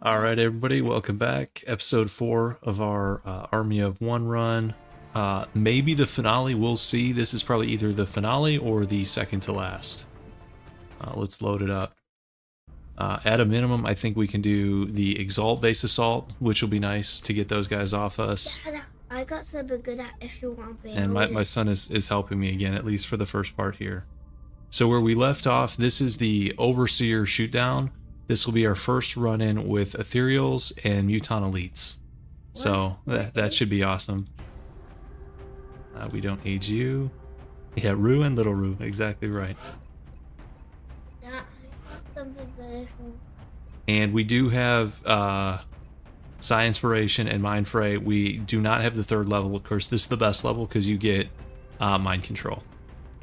All right, everybody, welcome back. Episode 4 of our Army of One run. Maybe the finale, we'll see. This is probably either the finale or the second to last. Let's load it up. At a minimum, I think we can do the EXALT base assault, which will be nice to get those guys off us. Dad, I got something good at if you want me. And my son is helping me again, at least for the first part here. So where we left off, this is the Overseer shootdown. This will be our first run-in with Ethereals and Mutant Elites. So that should be awesome. We don't need you. Yeah, Rue and Little Rue, exactly right. Dad, I got something good if you... And we do have Psi Inspiration and Mind Fray. We do not have the third level. Of course, this is the best level because you get Mind Control.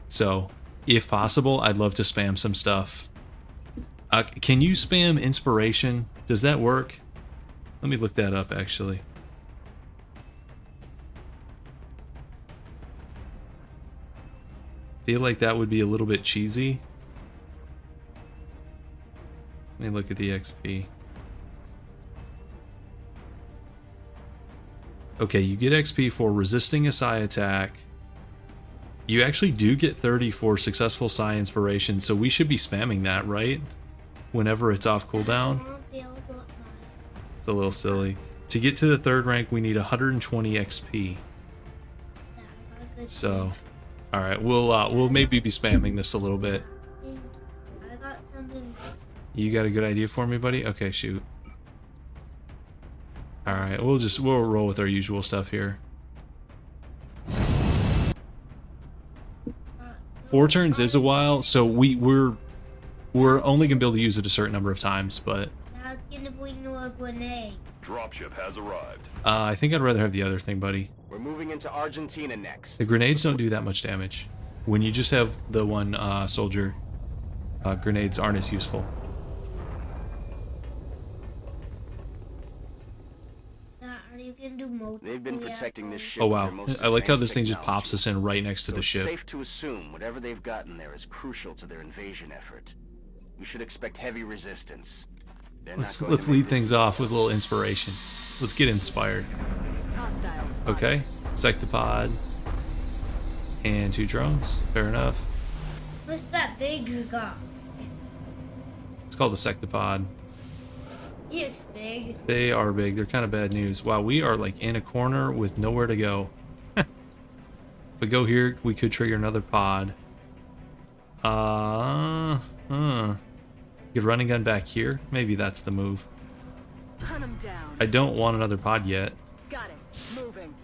So, if possible, I'd love to spam some stuff. Can you spam Inspiration? Does that work? Let me look that up, actually. Feel like that would be a little bit cheesy. Let me look at the XP. Okay, you get XP for resisting a Psi attack. You actually do get 30 for successful Psi Inspiration, so we should be spamming that, right? Whenever it's off cooldown. It's a little silly. To get to the third rank, we need 120 XP. So, all right, we'll maybe be spamming this a little bit. I got something. You got a good idea for me, buddy? Okay, shoot. All right, we'll roll with our usual stuff here. 4 turns is a while, so we're only gonna be able to use it a certain number of times, but Now it's gonna bring you a grenade. Dropship has arrived. I think I'd rather have the other thing, buddy. We're moving into Argentina next. The grenades don't do that much damage. When you just have the one soldier, grenades aren't as useful. Now, are you gonna do multiple? They've been protecting this ship. Oh with wow, their most I like how advanced this thing just pops technology. us in right next to So the it's ship. safe to assume whatever they've gotten there is crucial to their invasion effort. We should expect heavy resistance. They're not going Let's to make lead this things off with a little inspiration. Let's get inspired. Okay, Sectopod and 2 drones. Fair enough. What's that big guy? It's called a Sectopod. He looks big. They are big. They're kind of bad news. Wow, we are like in a corner with nowhere to go. If we go here, we could trigger another pod. Get running gun back here. Maybe that's the move. Hunt 'em down. I don't want another pod yet. Got it. Moving.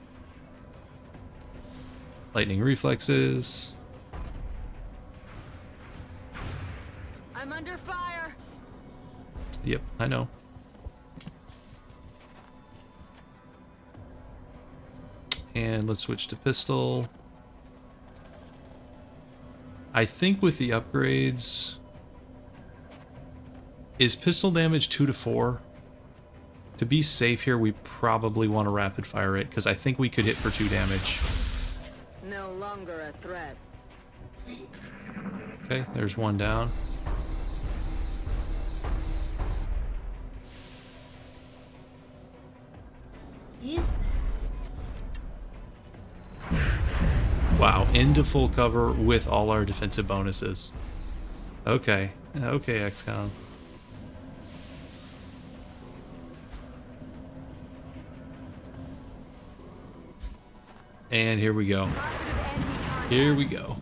Lightning reflexes. I'm under fire. Yep, I know. And let's switch to pistol. I think with the upgrades, is pistol damage 2 to 4? To be safe here, we probably want to rapid fire it, because I think we could hit for 2 damage. No longer a threat. Okay, there's 1 down. He's Wow, into full cover with all our defensive bonuses. Okay, okay, XCOM. And here we go. Here we go.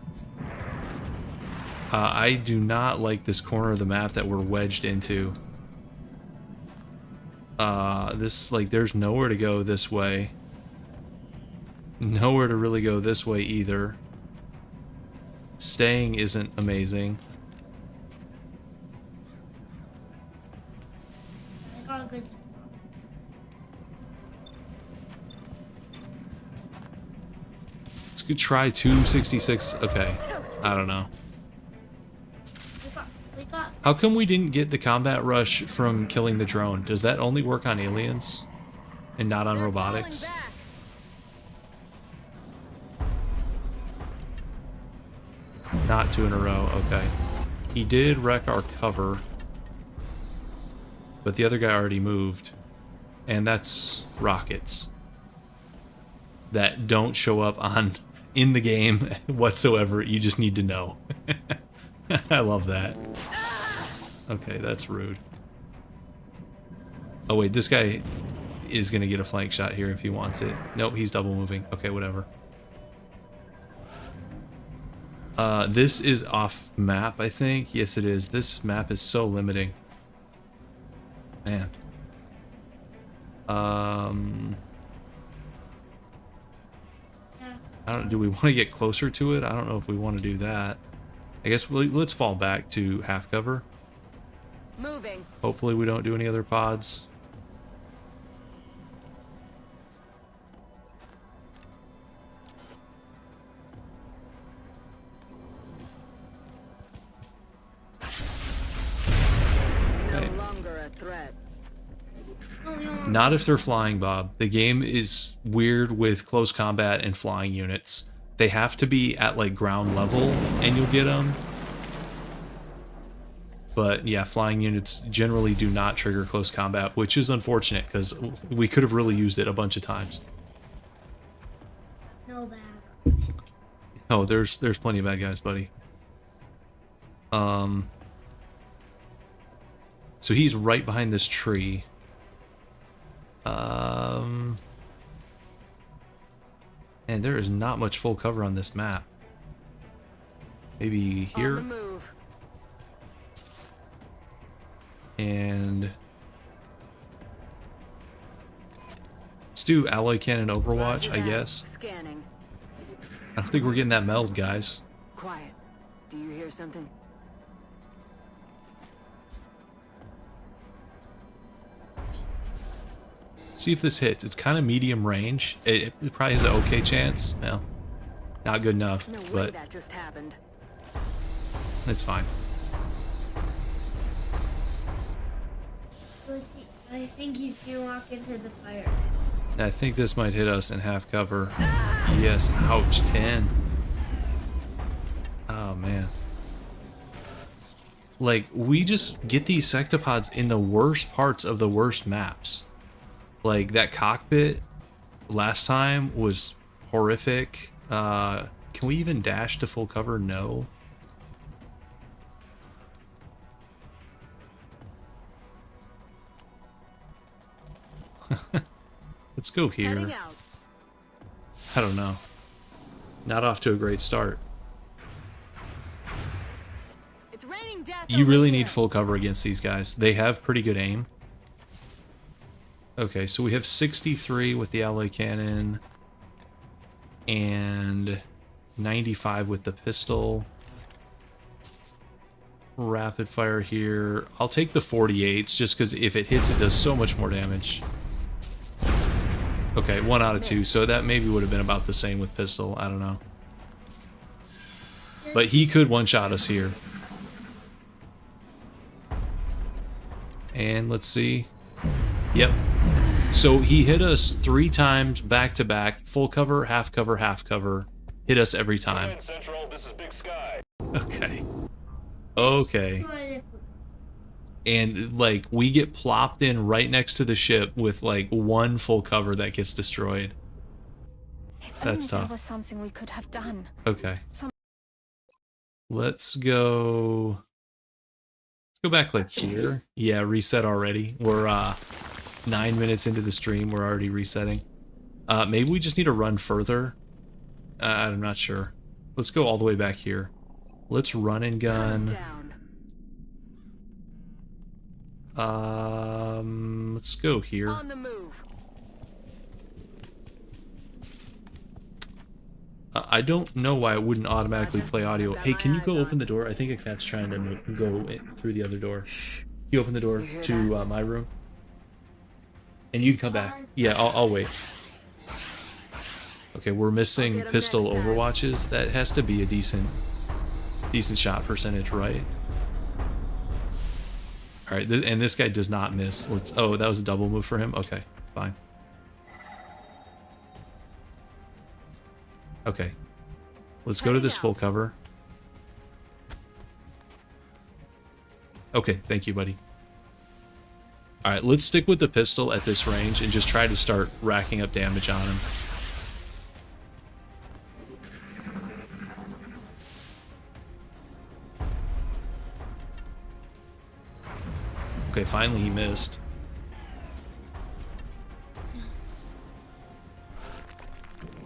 I do not like this corner of the map that we're wedged into. There's nowhere to go this way. Nowhere to really go this way either. Staying isn't amazing. I got a good. Let's go try 266. Okay, I don't know. We got. How come we didn't get the combat rush from killing the drone? Does that only work on aliens and not on robotics? Not 2 in a row, okay. He did wreck our cover. But the other guy already moved. And that's rockets. That don't show up on in the game whatsoever. You just need to know. I love that. Okay, that's rude. Oh wait, this guy is gonna get a flank shot here if he wants it. Nope, he's double moving. Okay, whatever. This is off map, I think. Yes, it is. This map is so limiting. Man. I don't. Do we want to get closer to it? I don't know if we want to do that. I guess let's fall back to half cover. Moving. Hopefully we don't do any other pods. No longer a threat. Not if they're flying, Bob. The game is weird with close combat and flying units. They have to be at like ground level and you'll get them. But yeah, flying units generally do not trigger close combat, which is unfortunate because we could have really used it a bunch of times. No bad. Oh, there's plenty of bad guys, buddy. So he's right behind this tree. And there is not much full cover on this map. Maybe On here. the move. And let's do alloy cannon Overwatch, I guess. Scanning. I don't think we're getting that meld, guys. Quiet. Do you hear something? See if this hits. It's kind of medium range. It probably has an okay chance. Well, not good enough, No way but that just happened. it's fine. I think he's gonna walk into the fire. I think this might hit us in half cover. Yes, ouch, 10. Oh, man. Like, we just get these sectopods in the worst parts of the worst maps. Like, that cockpit last time was horrific. Can we even dash to full cover? No. Let's go here. Heading out. I don't know. Not off to a great start. It's raining death. You over really here. need full cover against these guys. They have pretty good aim. Okay, so we have 63 with the alloy cannon and 95 with the pistol. Rapid fire here. I'll take the 48s just because if it hits, it does so much more damage. Okay, 1 out of 2, so that maybe would have been about the same with pistol. I don't know. But he could one-shot us here. And let's see. Yep. So he hit us 3 times back to back, full cover, half cover, half cover. Hit us every time. Central, this is Big Sky. Okay. Okay. And like we get plopped in right next to the ship with like 1 full cover that gets destroyed. That's There tough. was something we could have done. Okay. Let's go back like here. Yeah, reset already. We're 9 minutes into the stream. We're already resetting. Maybe we just need to run further. I'm not sure. Let's go all the way back here. Let's run and gun. Down. Let's go here. On the move. I don't know why it wouldn't automatically play audio. Hey, can you go open the door? I think a cat's trying to go through the other door. You open the door to my room, and you can come back. Yeah, I'll wait. Okay, we're missing get 'em pistol next time. overwatches. That has to be a decent shot percentage, right? All right, and this guy does not miss. Oh, that was a double move for him. Okay, fine. Okay, let's go to this full cover. Okay, thank you, buddy. Alright, let's stick with the pistol at this range and just try to start racking up damage on him. Okay, finally he missed.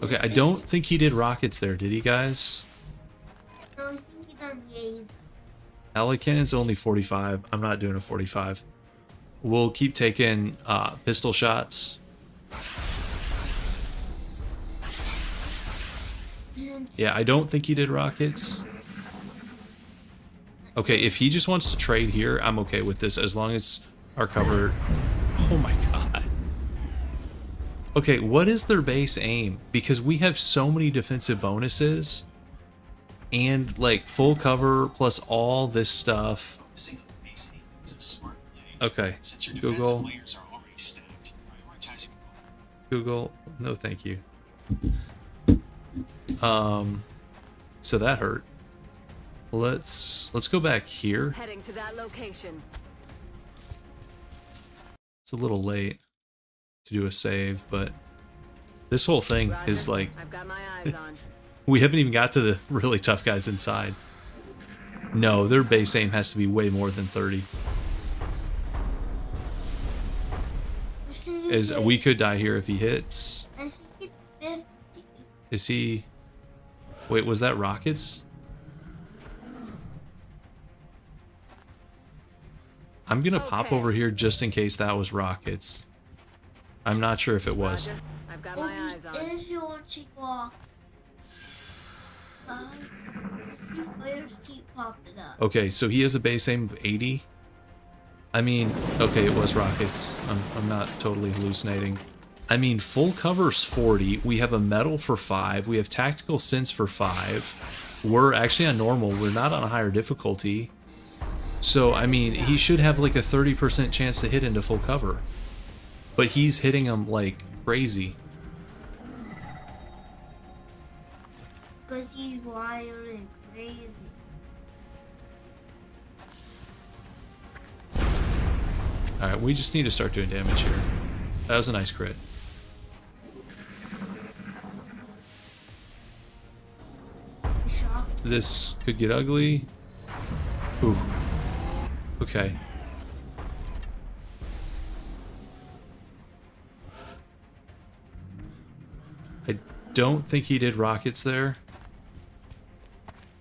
Okay, I don't think he did rockets there, did he, guys? No, I think he done yays. Ally cannon's only 45. I'm not doing a 45. We'll keep taking pistol shots. Yeah, I don't think he did rockets. Okay, if he just wants to trade here, I'm okay with this as long as our cover... Oh my god. Okay, what is their base aim? Because we have so many defensive bonuses and like full cover plus all this stuff. Okay, Google. Google, no thank you. So that hurt. Let's go back here. Heading to that location. It's a little late to do a save, but this whole thing Roger. is like I've got my eyes on. we haven't even got to the really tough guys inside. No, their base aim has to be way more than 30. As we could die here if he hits. I think it's 50. Is he? Wait, was that rockets? I'm gonna pop Okay. over here just in case that was rockets. I'm not sure if it was. Roger. I've got my eyes on. If you want to walk, guys, these flares keep popping up. Okay, so he has a base aim of 80. I mean, okay, it was rockets. I'm not totally hallucinating. I mean, full cover's 40. We have a metal for 5. We have tactical sense for 5. We're actually on normal. We're not on a higher difficulty. So, I mean, he should have like a 30% chance to hit into full cover. But he's hitting him like crazy. Because he's wired and crazy. Alright, we just need to start doing damage here. That was a nice crit. Shock. This could get ugly. Ooh. Okay. I don't think he did rockets there.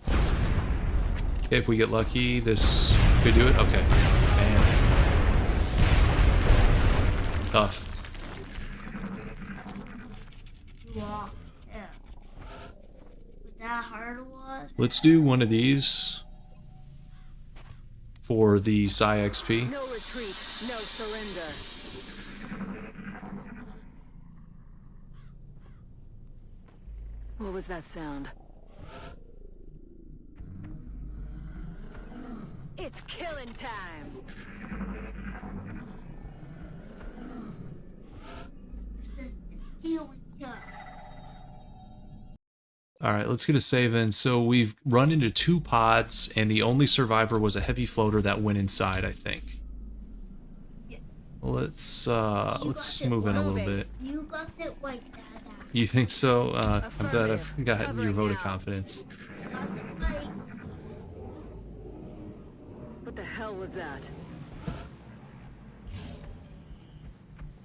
Okay, if we get lucky, this could do it. Okay. Man. Tough. Walk. Yeah. Was that hard one? Let's do one of these for the Psi XP. No retreat, no surrender. What was that sound? It's killing time. Alright, let's get a save in. So we've run into 2 pods, and the only survivor was a heavy floater that went inside, I think. Let's move in a little bit. You got it right, Dada. You think so? I'm glad I've got your vote of now. confidence. Right. What the hell was that?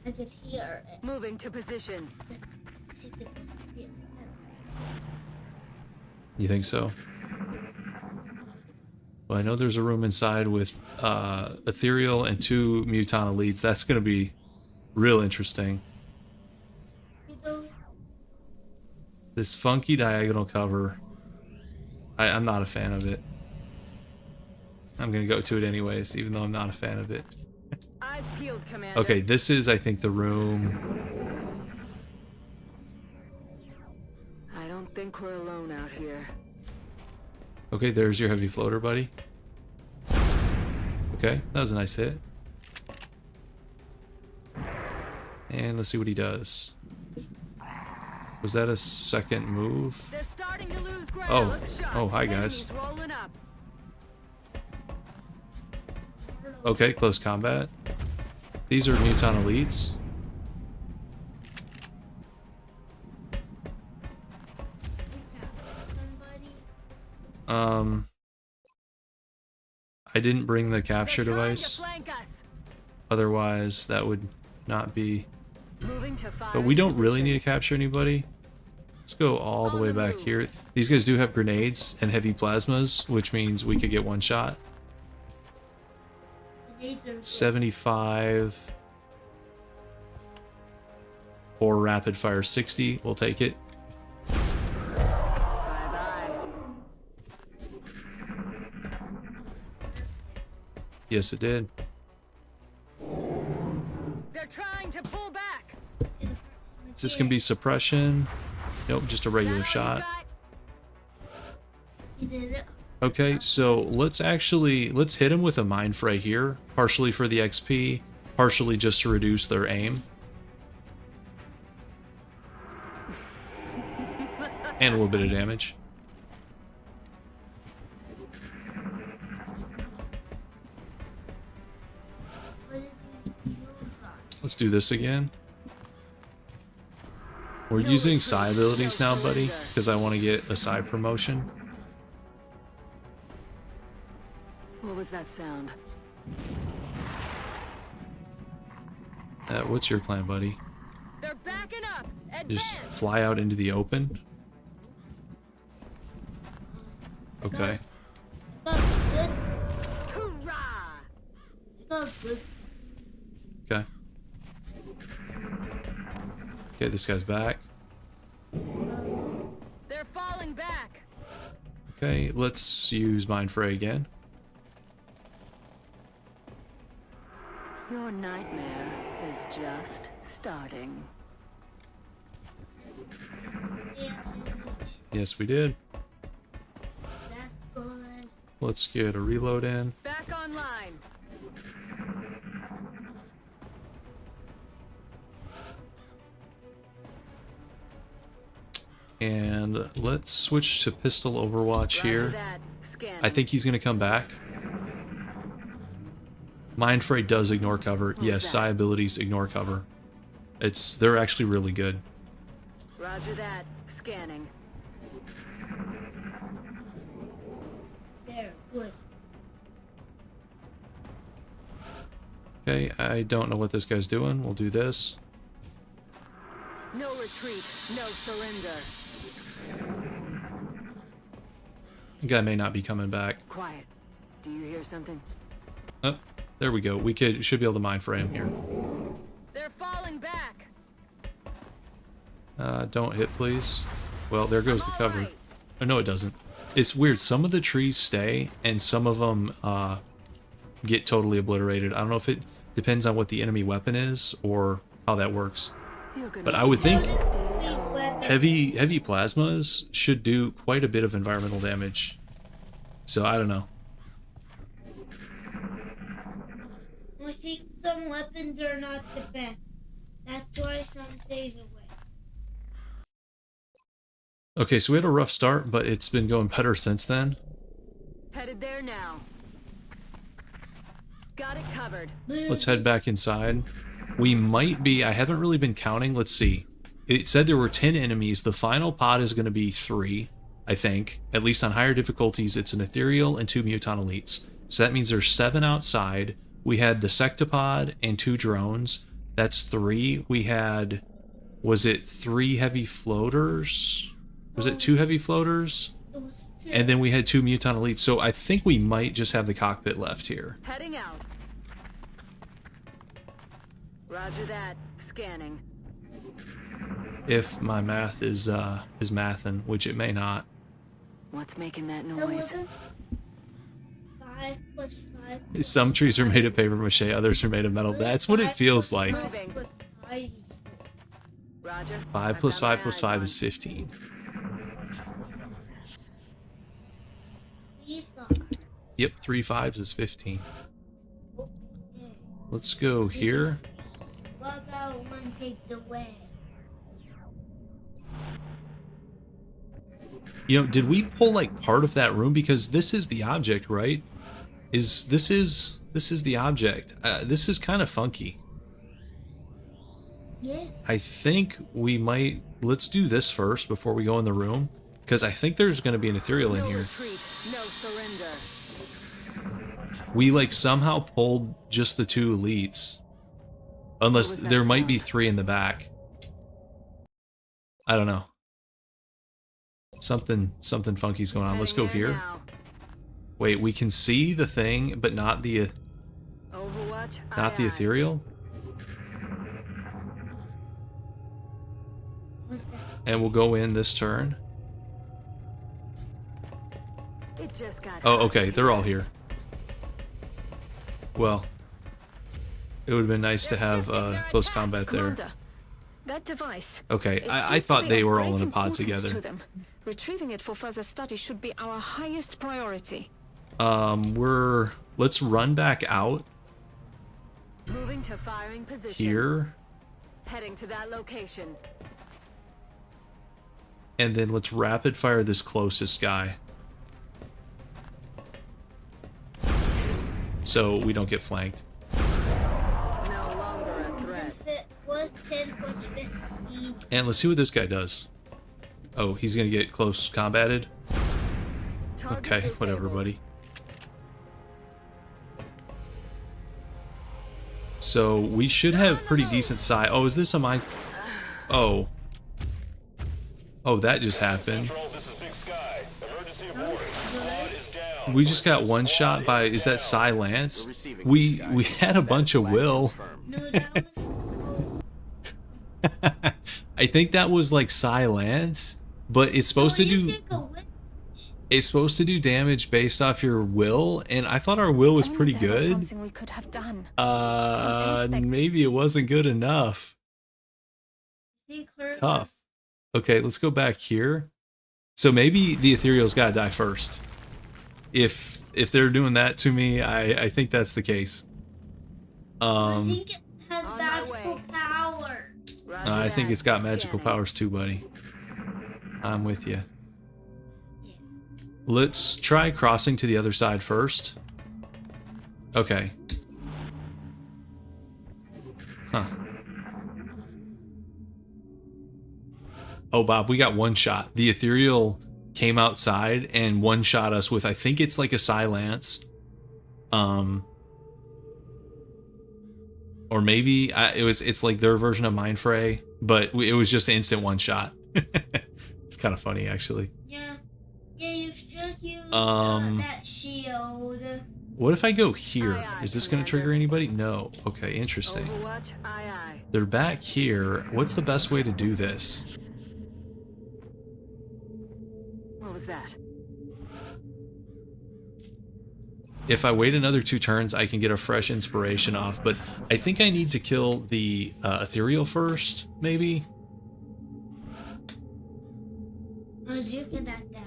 I could hear it. Moving to position. See if it was here. You think so? Well, I know there's a room inside with Ethereal and 2 Mutant Elites. That's going to be real interesting. You know, This funky diagonal cover, I'm not a fan of it. I'm going to go to it anyways, even though I'm not a fan of it. Eyes peeled, Commander. Okay, this is, I think, the room. I don't think we're alone out here. Okay, there's your heavy floater, buddy. Okay, that was a nice hit. And let's see what he does. Was that a second move? They're starting to lose ground. Oh. Look sharp. Oh, hi, guys. Enemies rolling up. Okay, close combat. These are Mutant Elites. Somebody. I didn't bring the capture They're trying to device. flank us. Otherwise, that would not be. Moving to But we don't really need to capture anybody. Let's go all the way back here. These guys do have grenades and heavy plasmas, which means we could get one shot. Grenades are good. 75 or rapid fire 60. We'll take it. Bye-bye. Yes, it did. They're trying to pull back. Is this gonna be suppression? Nope, just a regular That all you shot. got? He did it. Okay, so let's hit him with a mind fray here, partially for the XP, partially just to reduce their aim. And a little bit of damage. What did you use on? Let's do this again. We're using psi abilities now, buddy, because I want to get a psi promotion. What was that sound? What's your plan, buddy? They're backing up. Just Advance. fly out into the open? Okay. Got good. Hoorah! Got good. Okay. Okay, this guy's back. They're falling back. Okay, let's use Mind Fray again. Your nightmare is just starting. Yeah, Yes, we did. that's good. Let's get a reload in. Back online. And let's switch to pistol Overwatch Roger here. that. Scanning. I think he's going to come back. Mind Fray does ignore cover. Yes, that? psi abilities ignore cover. They're actually really good. Roger that. Scanning. There, good. Okay, I don't know what this guy's doing. We'll do this. No retreat. No surrender. The guy may not be coming back. Quiet. Do you hear something? Oh, there we go. We should be able to Mind Fray him here. They're falling back. Don't hit, please. Well, there goes the All cover. right. Oh, no, it doesn't. It's weird. Some of the trees stay, and some of them get totally obliterated. I don't know if it depends on what the enemy weapon is or how that works. You're gonna But I would think These weapons. heavy plasmas should do quite a bit of environmental damage. So I don't know. I think some weapons are not the best. That's why some stays away. Okay, so we had a rough start, but it's been going better since then. Headed there now. Got it covered. Let's head back inside. We might be, I haven't really been counting. Let's see. It said there were 10 enemies. The final pod is going to be 3, I think. At least on higher difficulties, it's an ethereal and 2 mutant elites. So that means there's 7 outside. We had the sectopod and 2 drones. That's 3. We had, was it 3 heavy floaters? Was it 2 heavy floaters? It was two. And then we had 2 mutant elites. So I think we might just have the cockpit left here. Heading out. Roger that. Scanning. If my math is mathin', which it may not. What's making that There noise? wasn't 5 plus 5. Some trees are made of paper mache, others are made of metal. That's what it feels like. Moving. Roger. 5 I've plus got 5 my plus eyes 5 on. is 15. Yep, 3 5s is 15. Let's go here. What about one take the way? You know, did we pull like part of that room? Because this is the object, right? This is the object. This is kind of funky. Yeah. I think we might... Let's do this first before we go in the room. Because I think there's going to be an ethereal in No here. retreat, no surrender. We, like, somehow pulled just the 2 elites. Unless What was that there might be sound? 3 in the back. I don't know. Something funky's going on. Let's go Heading there here. now. Wait, we can see the thing, but not the Overwatch. not the aye, aye. ethereal. What's that? And we'll go in this turn. It just got Oh, hot. okay, they're all here. Well, it would have been nice to have close combat there. Commander, that device. Okay, It I seems to thought be they of were all great in a pod importance together. to them. Retrieving it for further study should be our highest priority. Let's run back out Moving to firing position. here, Heading to that location. and then let's rapid fire this closest guy. So we don't get flanked. No longer a threat. If it was 10 plus 15. And let's see what this guy does. Oh, he's gonna get close combated? Target Okay, disabled. whatever, buddy. So we should have pretty decent size. Oh, is this a mine? Oh. Oh, that just happened. Control, this is Big Sky. Emergency reporting. Squad is down. We just got one shot by, is that Cy Lance? We had a bunch of will. No, that was. I think that was like Cy Lance, but it's supposed to do damage based off your will, and I thought our will was Only pretty there was good. something we could have done. Some Maybe it wasn't good enough. Tough. Okay, let's go back here. So maybe the ethereal's gotta die first. If they're doing that to me, I think that's the case. I think it has On my magical way. powers. Roger I think that. it's got magical Scanning. powers too, buddy. I'm with you. Let's try crossing to the other side first. Okay. Huh. Oh, Bob, we got one shot. The ethereal came outside and one shot us with, I think it's like a Silence. Or maybe it's like their version of Mindfray, but it was just instant one shot. It's kind of funny, actually. Yeah. Yeah, you should use that shield. What if I go here? Aye, aye, Is this going to trigger anybody? No. Okay, interesting. Overwatch. Aye, aye. They're back here. What's the best way to do this? What was that? If I wait another 2 turns, I can get a fresh inspiration off, but I think I need to kill the ethereal first, maybe? As you get at that.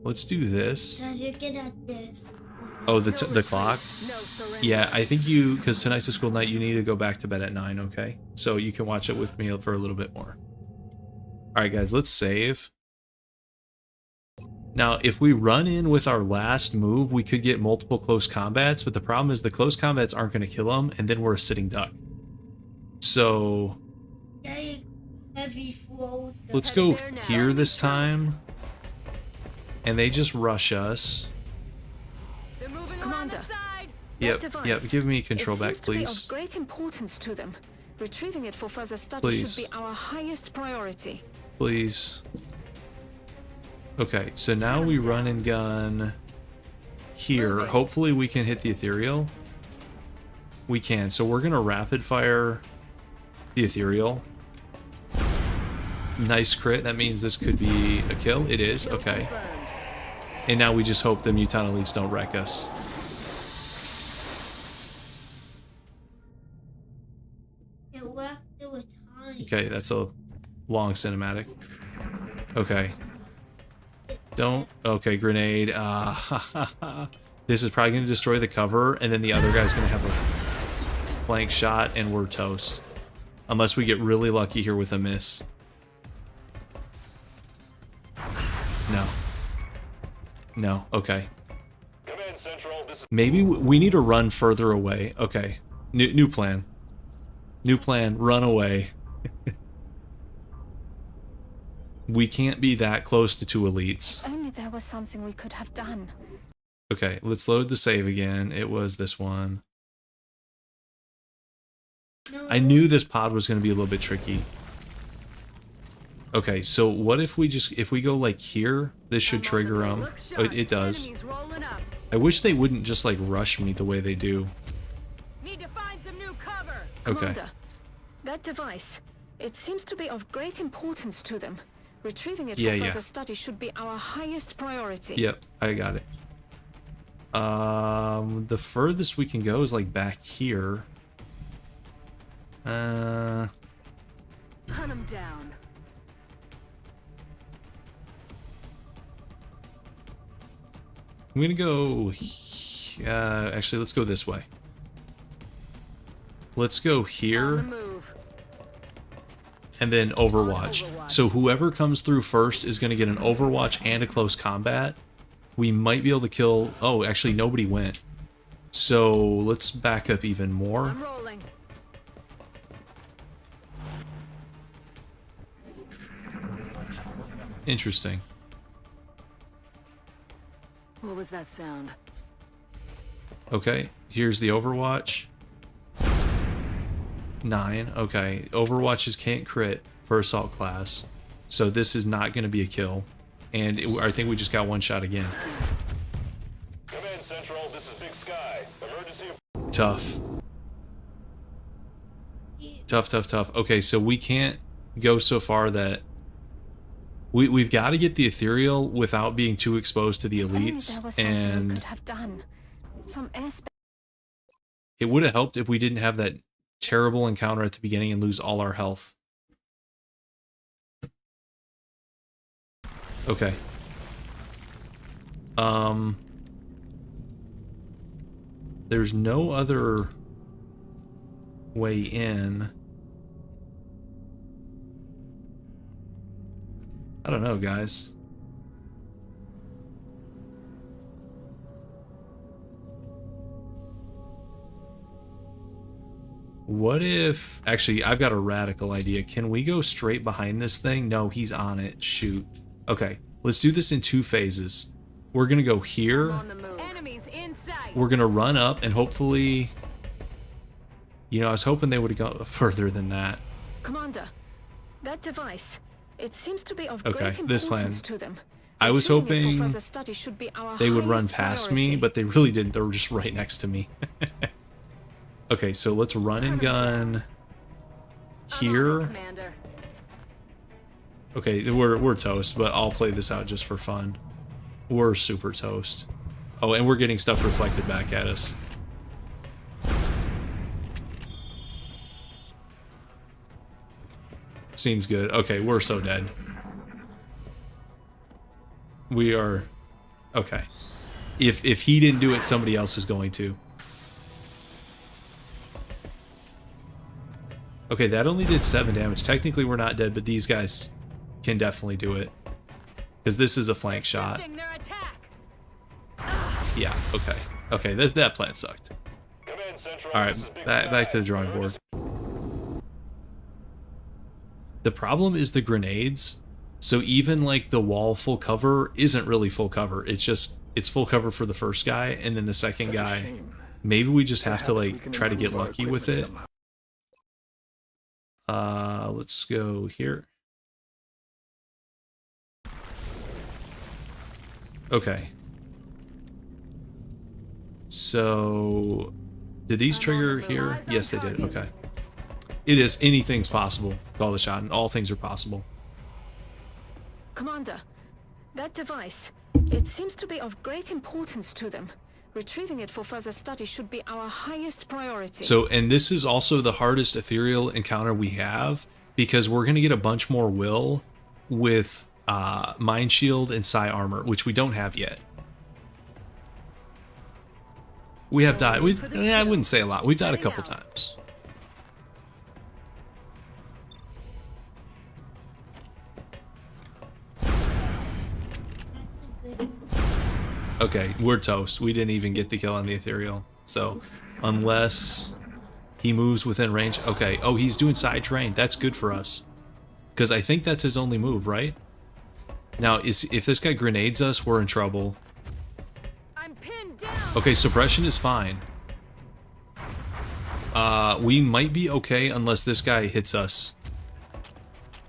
Let's do this. As you get at this. Oh, No the retreat, clock? No surrender. Yeah, I think you, because tonight's a school night, you need to go back to bed at 9, okay? So you can watch it with me for a little bit more. Alright guys, let's save. Now, if we run in with our last move, we could get multiple close combats, but the problem is the close combats aren't going to kill them, and then we're a sitting duck. So, Heavy float. let's go here this time. And they just rush us. They're moving around the Commander. side. Yep, That device. yep, give me control It back, seems to be please. of great importance to them. Retrieving it for further study Please. should be our highest priority. Please. Okay, so now we run and gun here. Hopefully we can hit the ethereal. We can, so we're gonna rapid fire the ethereal. Nice crit, that means this could be a kill. It is, okay. Confirmed. And now we just hope the Mutant Elites don't wreck us. It worked with time. Okay, that's a long cinematic. Okay. Don't. Okay, grenade. This is probably going to destroy the cover, and then the other guy's going to have a blank shot, and we're toast. Unless we get really lucky here with a miss. No. No, okay. Command Central, this is Maybe we need to run further away. Okay. New plan. New plan, run away. We can't be that close to 2 elites. If only there was something we could have done. Okay, let's load the save again. It was this one. No, I knew this pod was going to be a little bit tricky. Okay, so what if we go like here? This should trigger them. It does. Enemies rolling up. I wish they wouldn't just like rush me the way they do. Need to find some new cover. Okay. Commander, that device, it seems to be of great importance to them. Retrieving it Yeah, for yeah. further study should be our highest priority. Yep, I got it. The furthest we can go is like back here. Hunt them down. I'm gonna go. Actually, let's go this way. Let's go On the here move. and then Overwatch. So whoever comes through first is gonna get an Overwatch and a close combat. We might be able to kill. Oh, actually, nobody went. So let's back up even more. I'm rolling. Interesting. What was that sound? Okay, here's the Overwatch. 9. Okay, Overwatches can't crit for assault class, so this is not going to be a kill. And I think we just got one shot again. Command Central, this is Big Sky. Emergency. Tough. Tough. Okay, so we can't go so far that we've got to get the ethereal without being too exposed to the If only there elites, was something we and could have done. Some airspace. it would have helped if we didn't have that terrible encounter at the beginning and lose all our health. Okay. There's no other way in. I don't know, guys. What if... Actually, I've got a radical idea. Can we go straight behind this thing? No, he's on it. Shoot. Okay, let's do this in 2 phases. We're going to go here. On the move. Enemies in sight. We're going to run up and hopefully... You know, I was hoping they would have gone further than that. Commander, that device, it seems to be of Okay, great this plan. importance to them. I was Retrieving it for hoping further study should be our they would run highest past me, priority. but they really didn't. They were just right next to me. Okay, so let's run and gun here. Commander. Okay, we're toast, but I'll play this out just for fun. We're super toast. Oh, and we're getting stuff reflected back at us. Seems good. Okay, we're so dead. We are... Okay. If he didn't do it, somebody else is going to. Okay, that only did 7 damage. Technically, we're not dead, but these guys can definitely do it. Because this is a flank shot. Their attack. Yeah, okay. Okay, that plan sucked. Command Central, Alright, this is Big back to the Sky. drawing board. The problem is the grenades. So even like the wall full cover isn't really full cover. It's full cover for the first guy, and then the second guy. Maybe we just have to like try to get lucky with it. Let's go here. Okay. So, did these trigger here? Yes, they did. Okay. It is anything's possible. Call the shot, and all things are possible. Commander, that device, it seems to be of great importance to them. Retrieving it for further study should be our highest priority. So, and this is also the hardest ethereal encounter we have, because we're going to get a bunch more will with Mind Shield and Psi Armor, which we don't have yet. We have died. I wouldn't say a lot. We've died a couple times. Okay, we're toast. We didn't even get the kill on the ethereal. So, unless He moves within range. Okay. Oh, he's doing side terrain. That's good for us. Because I think that's his only move, right? Now, if this guy grenades us, we're in trouble. I'm pinned down. Okay, suppression is fine. We might be okay unless this guy hits us.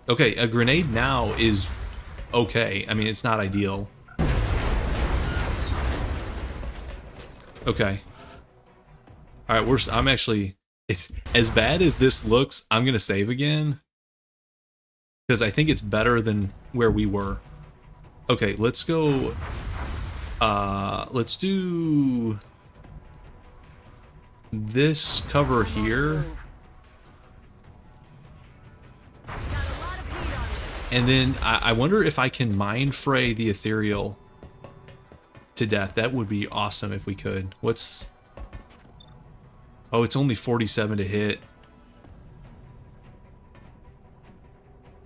Okay, a grenade now is okay. I mean, it's not ideal. Okay. All right, I'm actually... It's as bad as this looks, I'm gonna save again. Because I think it's better than where we were. Okay, let's go... let's do... this cover here. And then I wonder if I can mind fray the ethereal to death. That would be awesome if we could. What's... Oh, it's only 47 to hit.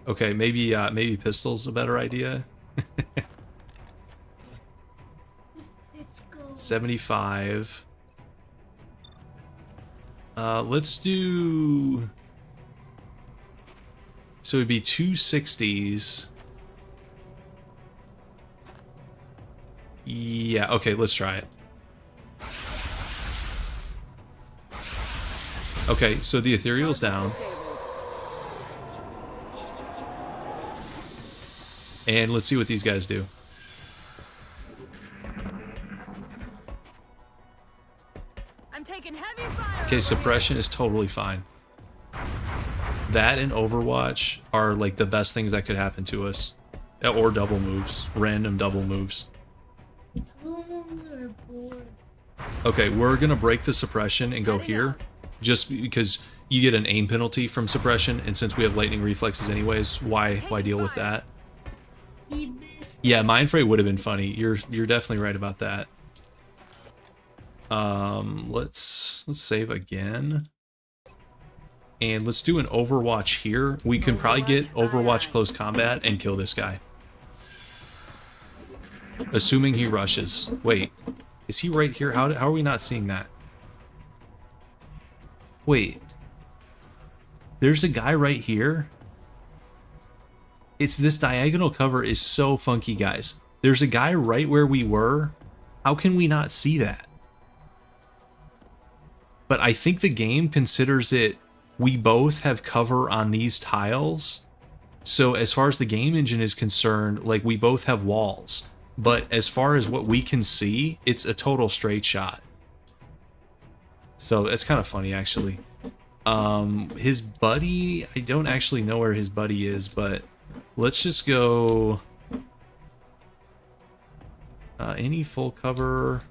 Okay, maybe pistol's a better idea. Let's go. 75. Let's do... So it'd be 260s. Yeah, okay, let's try it. Okay, so the ethereal's down. And let's see what these guys do. I'm taking heavy fire. Okay, suppression is totally fine. That and Overwatch are like the best things that could happen to us. Or double moves. Random double moves. Okay, we're gonna break the suppression and go here. Just because you get an aim penalty from suppression, and since we have lightning reflexes anyways, why deal with that? Yeah, Mind Fray would have been funny. You're definitely right about that. Let's save again. And let's do an Overwatch here. We can probably get Overwatch close combat and kill this guy. Assuming he rushes. Wait, is he right here? How are we not seeing that? Wait. There's a guy right here? It's this diagonal cover is so funky, guys. There's a guy right where we were. How can we not see that? But I think the game considers it, we both have cover on these tiles. So as far as the game engine is concerned, like we both have walls. But as far as what we can see, it's a total straight shot. So it's kind of funny, actually. His buddy, I don't actually know where his buddy is, but let's just go... any full cover...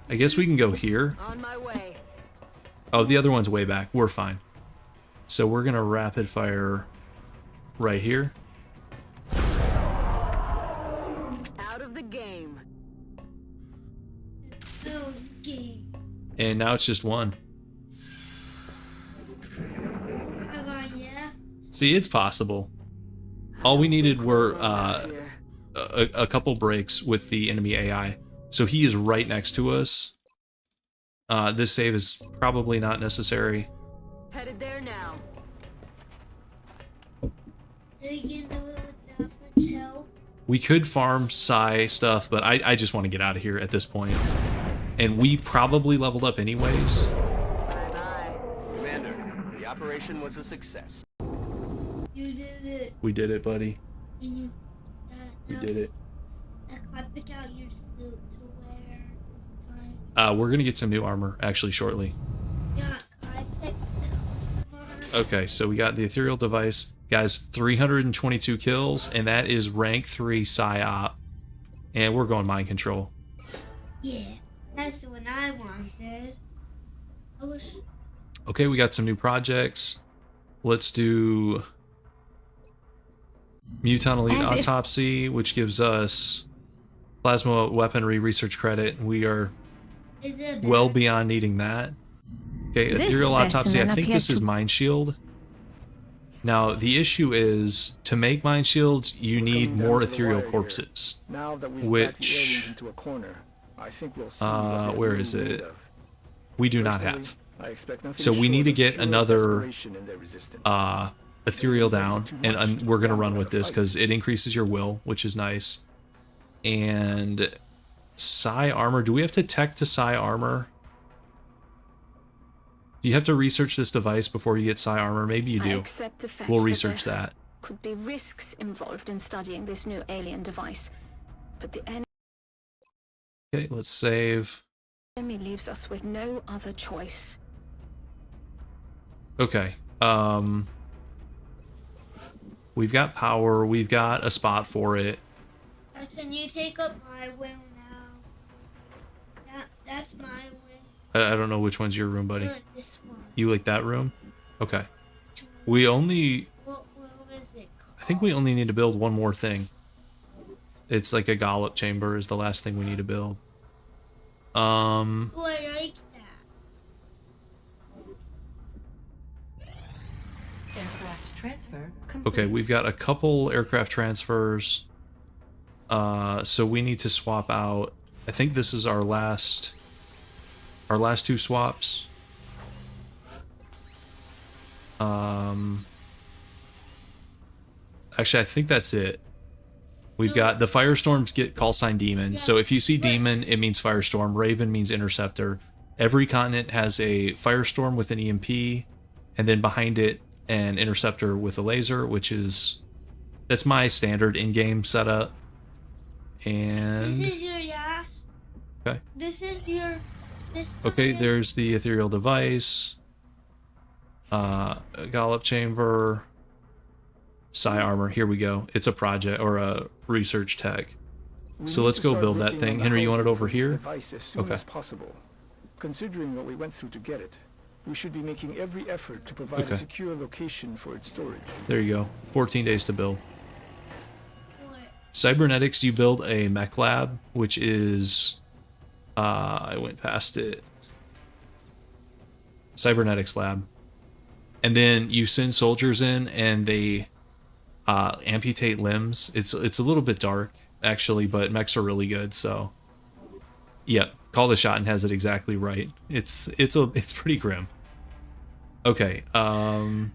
I guess we can go here. On my way. Oh, the other one's way back. We're fine. So we're gonna rapid fire right here. Out of the game. Okay. And now it's just one. I got yeah. See, it's possible. All we needed were a couple breaks with the enemy AI. So he is right next to us. This save is probably not necessary. Headed there now. We can do it without much help. We could farm Psy stuff, but I just want to get out of here at this point. And we probably leveled up anyways. Bye-bye. Commander, the operation was a success. You did it. We did it, buddy. And you, We did it. I pick out your suit to wear this time. We're gonna get some new armor actually shortly. Yeah, I picked it. Okay, so we got the ethereal device. Guys, 322 kills, and that is rank 3 PsyOp. And we're going mind control. Yeah, that's the one I wanted. I wish. Okay, we got some new projects. Let's do Mutant Elite As if- Autopsy, which gives us plasma weaponry research credit. We are Is it well bad? beyond needing that. Okay, This Ethereal Autopsy. I specimen think this appears is to- Mind Shield. Now, the issue is, to make Mind Shields, you need more ethereal corpses. Now that we've got the Which, aliens into a corner, I think we'll see what they're where really is made it? of. We do not Personally, have. I expect nothing So we need to short of get pure another desperation in their resistance. ethereal down, and we're gonna run with this because it increases your will, which is nice. And psi armor. Do we have to tech to psi armor? Do you have to research this device before you get psi armor? Maybe you I do. accept the fact We'll that research there that. could be risks involved in studying this new alien device, but the Okay, let's save. enemy leaves us with no other choice. Okay. We've got power. We've got a spot for it. Can you take up my will now? That's my will. I don't know which one's your room, buddy. This one. You like that room? Okay. We only... What will is it called? I think we only need to build one more thing. It's like a Gollop chamber is the last thing we need to build. Oh, I like that. Aircraft transfer complete. Okay, we've got a couple aircraft transfers. So we need to swap out. I think this is our last two swaps. Actually, I think that's it. We've got the firestorms get call sign demon. So if you see demon, it means firestorm. Raven means interceptor. Every continent has a firestorm with an EMP, and then behind it an interceptor with a laser, which is that's my standard in-game setup. And This is your last. okay. This is your. This. Okay, time. there's the ethereal device, a Gollop chamber, psi armor. Here we go. It's a project or a research tech. We So need let's to go start build that working thing. on the Henry, you want it housing over for this here? device as soon Okay. as possible. Considering what we went through to get it, we should be making every effort to provide Okay. a secure location for its storage. There you go. 14 days to build. What? Cybernetics, you build a mech lab, which is I went past it. Cybernetics lab. And then you send soldiers in and they amputate limbs. It's a little bit dark actually, but mechs are really good, so yep, Call the Shot and has it exactly right. It's pretty grim. Okay, okay,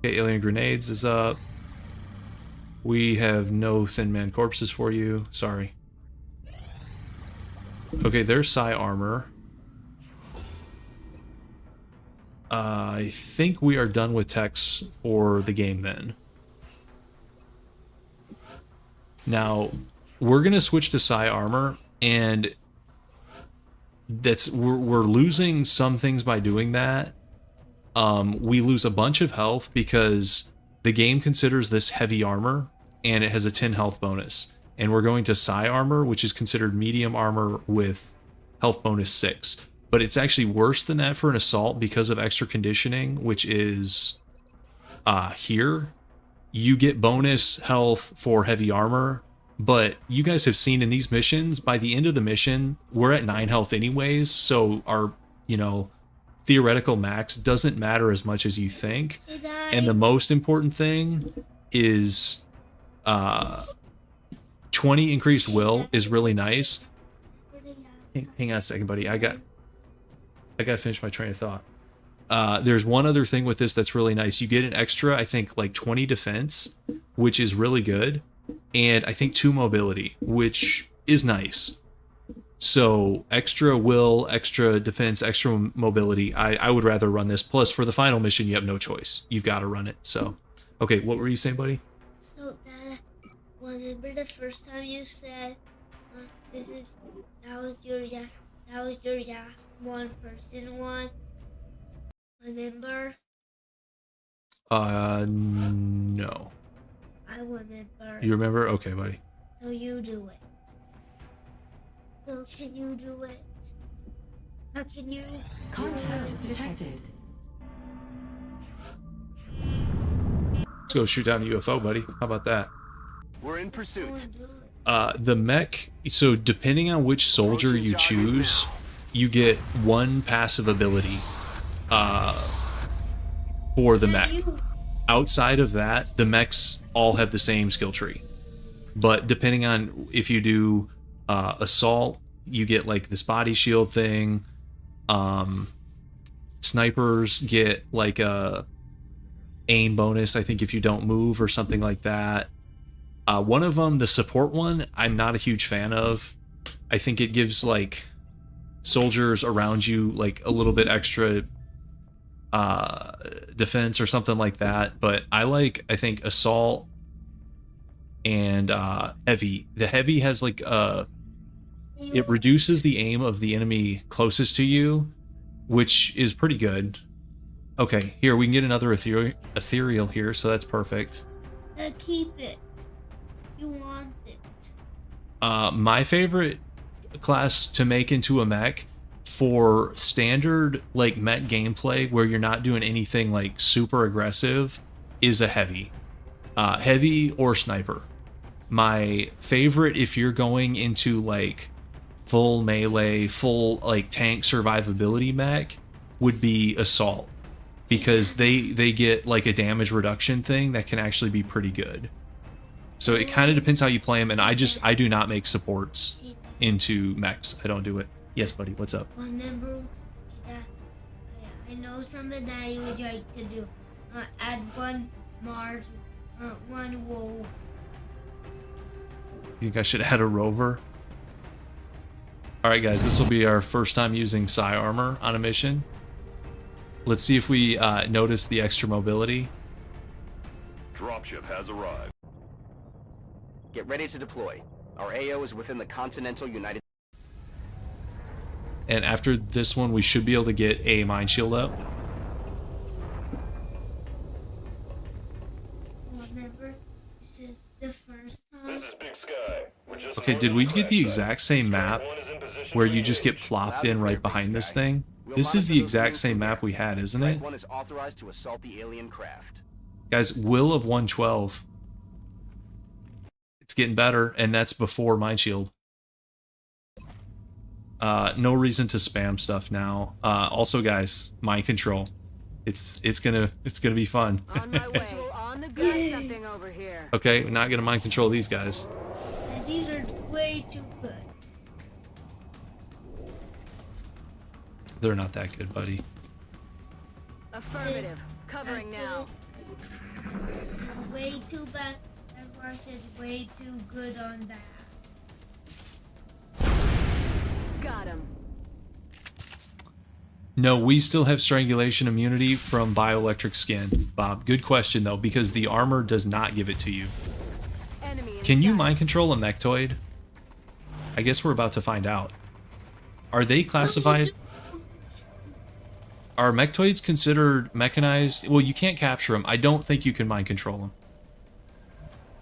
alien grenades is up. We have no thin man corpses for you. Sorry. Okay, there's psi armor. I think we are done with techs for the game then. Now, we're gonna switch to psi armor, and we're losing some things by doing that. We lose a bunch of health because the game considers this heavy armor, and it has a 10 health bonus. And we're going to psi armor, which is considered medium armor with health bonus 6. But it's actually worse than that for an assault because of extra conditioning, which is here. You get bonus health for heavy armor, but you guys have seen in these missions, by the end of the mission, we're at 9 health anyways, so our, theoretical max doesn't matter as much as you think. Hey, guys. And the most important thing is 20 increased will is really nice. Hang on a second, buddy. I got to finish my train of thought. There's one other thing with this that's really nice. You get an extra, I think, like 20 defense, which is really good. And I think 2 mobility, which is nice. So extra will, extra defense, extra mobility. I would rather run this. Plus, for the final mission, you have no choice. You've got to run it. So, okay, what were you saying, buddy? So remember the first time you said, that was your last one person one. Remember? No. I remember. You remember? Okay, buddy. So you do it. So can you do it? How can you? Contact detected. Let's go shoot down a UFO, buddy. How about that? We're in pursuit. Do it. The mech, so depending on which soldier you choose, you get 1 passive ability for the mech. Outside of that, the mechs all have the same skill tree. But depending on if you do assault, you get like this body shield thing. Snipers get like a aim bonus, I think, if you don't move or something like that. One of them, the support one, I'm not a huge fan of. I think it gives like soldiers around you like a little bit extra defense or something like that. But I think assault and heavy. The heavy has like it reduces the aim of the enemy closest to you, which is pretty good. Okay, here we can get another ethereal here, so that's perfect. Keep it. You want it. My favorite class to make into a mech for standard like mech gameplay where you're not doing anything like super aggressive is a heavy. Heavy or sniper. My favorite if you're going into like full melee, full like tank survivability mech would be assault, because they get like a damage reduction thing that can actually be pretty good. So it kind of depends how you play them, and I do not make supports into mechs. I don't do it. Yes, buddy, what's up? Remember that I know something that you would like to do. Add one Mars, one wolf. You think I should add a rover? Alright guys, this will be our first time using psi armor on a mission. Let's see if we notice the extra mobility. Dropship has arrived. Get ready to deploy. Our AO is within the continental United... And after this one, we should be able to get a mine shield up. Remember, this is the first This time. is Big Sky. We're just Okay, did we get the exact same map where you just get plopped in right behind this thing? This is the exact same map we had, isn't it? One is authorized to assault the alien craft. Guys, Will of 112. It's getting better, and that's before Mind Shield. No reason to spam stuff now. Also, guys, mind control. It's gonna be fun. On my way. On the gun, something over here. Okay, we're not gonna mind control these guys. And these are way too good. They're not that good, buddy. Affirmative. Covering now. Way too bad. That's why I said way too good on that. Got him. No, we still have strangulation immunity from bioelectric skin, Bob. Good question though, because the armor does not give it to you. Enemy Can you inside. mind control a mechtoid? I guess we're about to find out. Are they classified? Are mechtoids considered mechanized? Well, you can't capture them. I don't think you can mind control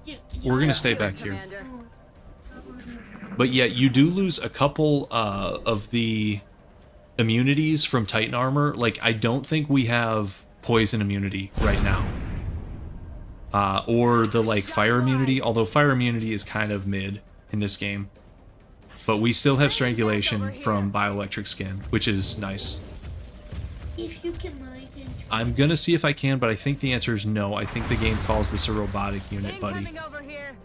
them. We're gonna stay back here. Commander. But yet you do lose a couple of the immunities from Titan armor. Like, I don't think we have poison immunity right now. Or the, like, fire immunity. Although fire immunity is kind of mid in this game. But we still have strangulation from bioelectric skin, which is nice. If you can mind control. I'm gonna see if I can, but I think the answer is no. I think the game calls this a robotic unit, buddy. Incoming over here.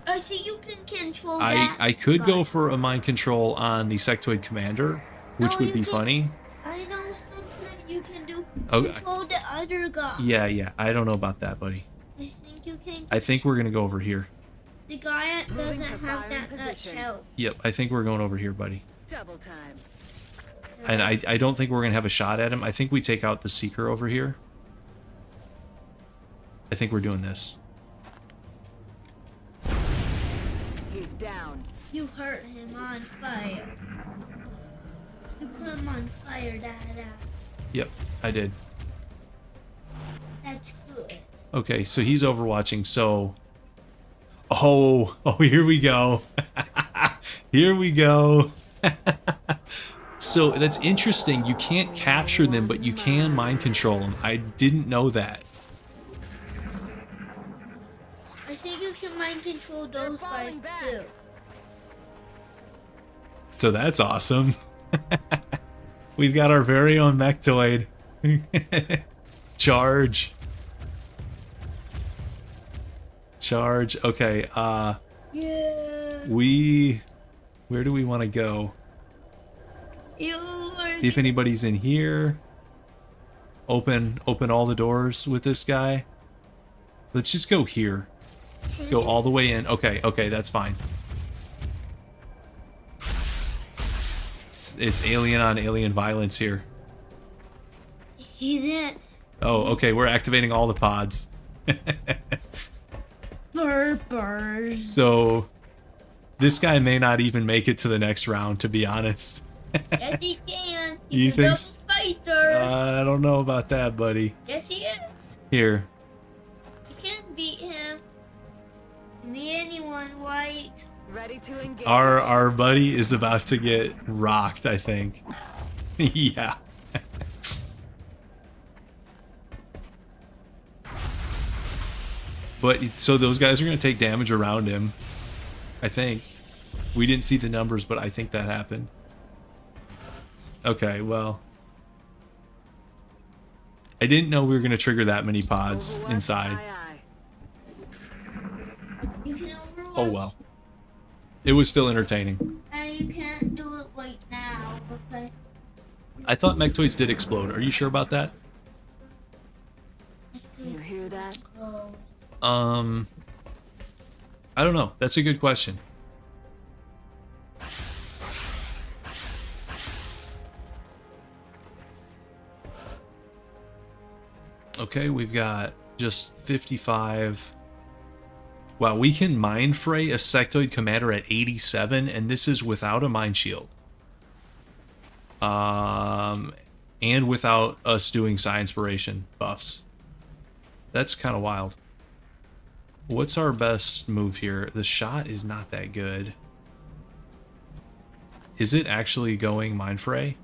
I see you can control that. I could go for a mind control on the sectoid commander, which No, would you be can- funny. I know something you can do. Okay. Control the other guy. Yeah, I don't know about that, buddy. I think you can. I think we're gonna go over here. The guy that Moving doesn't to have fire that in much position. health. Yep, I think we're going over here, buddy. Double time. And I don't think we're gonna have a shot at him. I think we take out the Seeker over here. I think we're doing this. He's down. You hurt him on fire. You put him on fire, da. Yep, I did. That's good. Okay, so he's overwatching, so... Oh, here we go. Here we go. So that's interesting. You can't capture them, but you can mind control them. I didn't know that. I think you can mind control those guys falling back. too. So that's awesome. We've got our very own mechtoid. Charge. Charge. Okay. Yeah. Where do we want to go? You are. See if anybody's in here. Open all the doors with this guy. Let's just go here. Let's go all the way in. Okay, that's fine. It's alien on alien violence here. He didn't. Oh, okay, we're activating all the pods. Burpers. So this guy may not even make it to the next round, to be honest. Yes, he can. You He's a think good s- fighter. I don't know about that, buddy. Yes, he is. Here. You can't beat him. Be anyone white. Ready to engage. Our buddy is about to get rocked, I think. Yeah. But so those guys are going to take damage around him, I think. We didn't see the numbers, but I think that happened. Okay, well. I didn't know we were going to trigger that many pods Overwatch, inside. aye, You can overwatch. Oh well. It was still entertaining. And you can't do it right now because I thought Mechtoids did explode. Are you sure about that? aye. You hear that? I don't know. That's a good question. Okay, we've got just 55. Wow, we can mind fray a sectoid commander at 87, and this is without a mind shield. And without us doing psi inspiration buffs. That's kind of wild. What's our best move here? The shot is not that good. Is it actually going mind fray?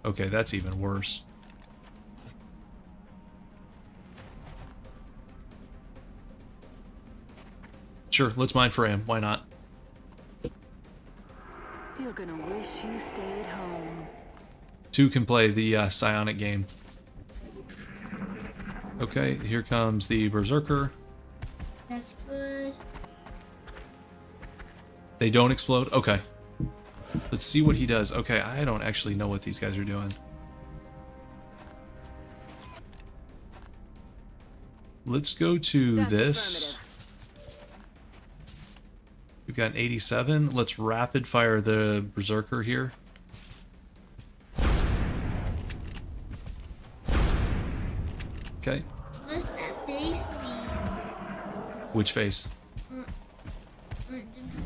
Okay, that's even worse. Sure, let's mind fray him. Why not? You're gonna wish you stayed home. 2 can play the psionic game. Okay, here comes the Berserker. that's good. They don't explode? Okay. Let's see what he does. Okay, I don't actually know what these guys are doing. Let's go to That's this. affirmative. We've got an 87. Let's rapid fire the Berserker here. Okay. What's that face mean? Which face? The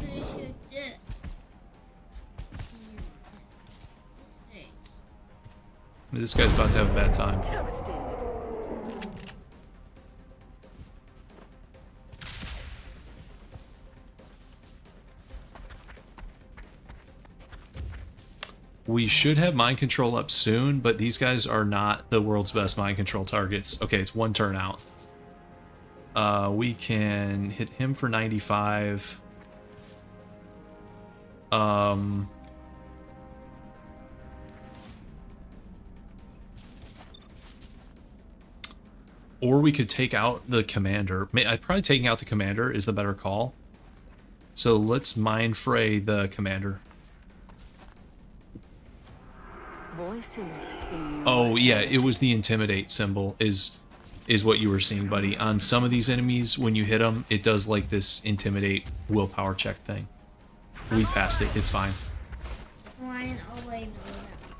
face like this. This face. This guy's about to have a bad time. Toasted. We should have mind control up soon, but these guys are not the world's best mind control targets. Okay, it's 1 turn out. We can hit him for 95. Or we could take out the commander. Probably taking out the commander is the better call. So let's mind fray the commander. Voices in Oh yeah, it was the intimidate symbol is what you were seeing, buddy. On some of these enemies, when you hit them, it does like this intimidate willpower check thing. We passed it. It's fine. Ryan, oh wait, no.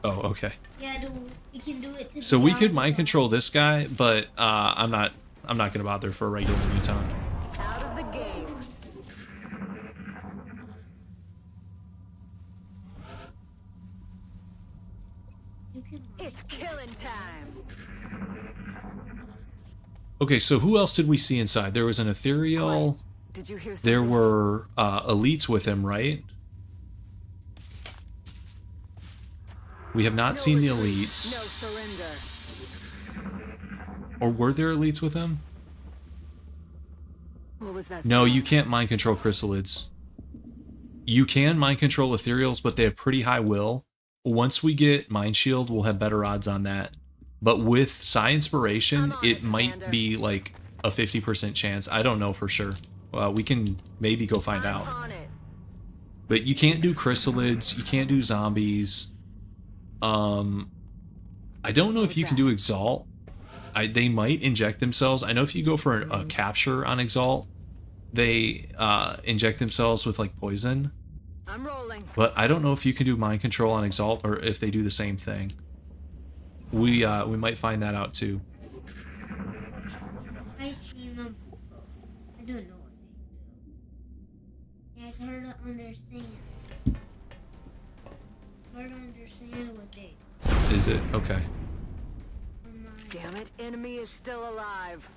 Oh, okay. Yeah, we can do it to So the we could other mind one. control this guy, but I'm not gonna bother for a regular muton. out of the game. You can It's killing time. Okay, so who else did we see inside? There was an ethereal. Did you hear? There something? were elites with him, right? We have not seen the elites. No surrender. Or were there elites with him? What was that? No, sound? you can't mind control chrysalids. You can mind control ethereals, but they have pretty high will. Once we get mind shield, we'll have better odds on that. But with Psi Inspiration, it might be like a 50% chance. I don't know for sure. We can maybe go find out. But you can't do chrysalids, you can't do zombies. I don't know if you can do EXALT. They might inject themselves. I know if you go for a capture on EXALT, they inject themselves with like poison. I'm rolling. But I don't know if you can do mind control on EXALT or if they do the same thing. We might find that out too. I seen them before. I don't know what they do. Yeah, it's hard to understand. Hard to understand what they do. Is it? Okay. Damn it, enemy is still alive.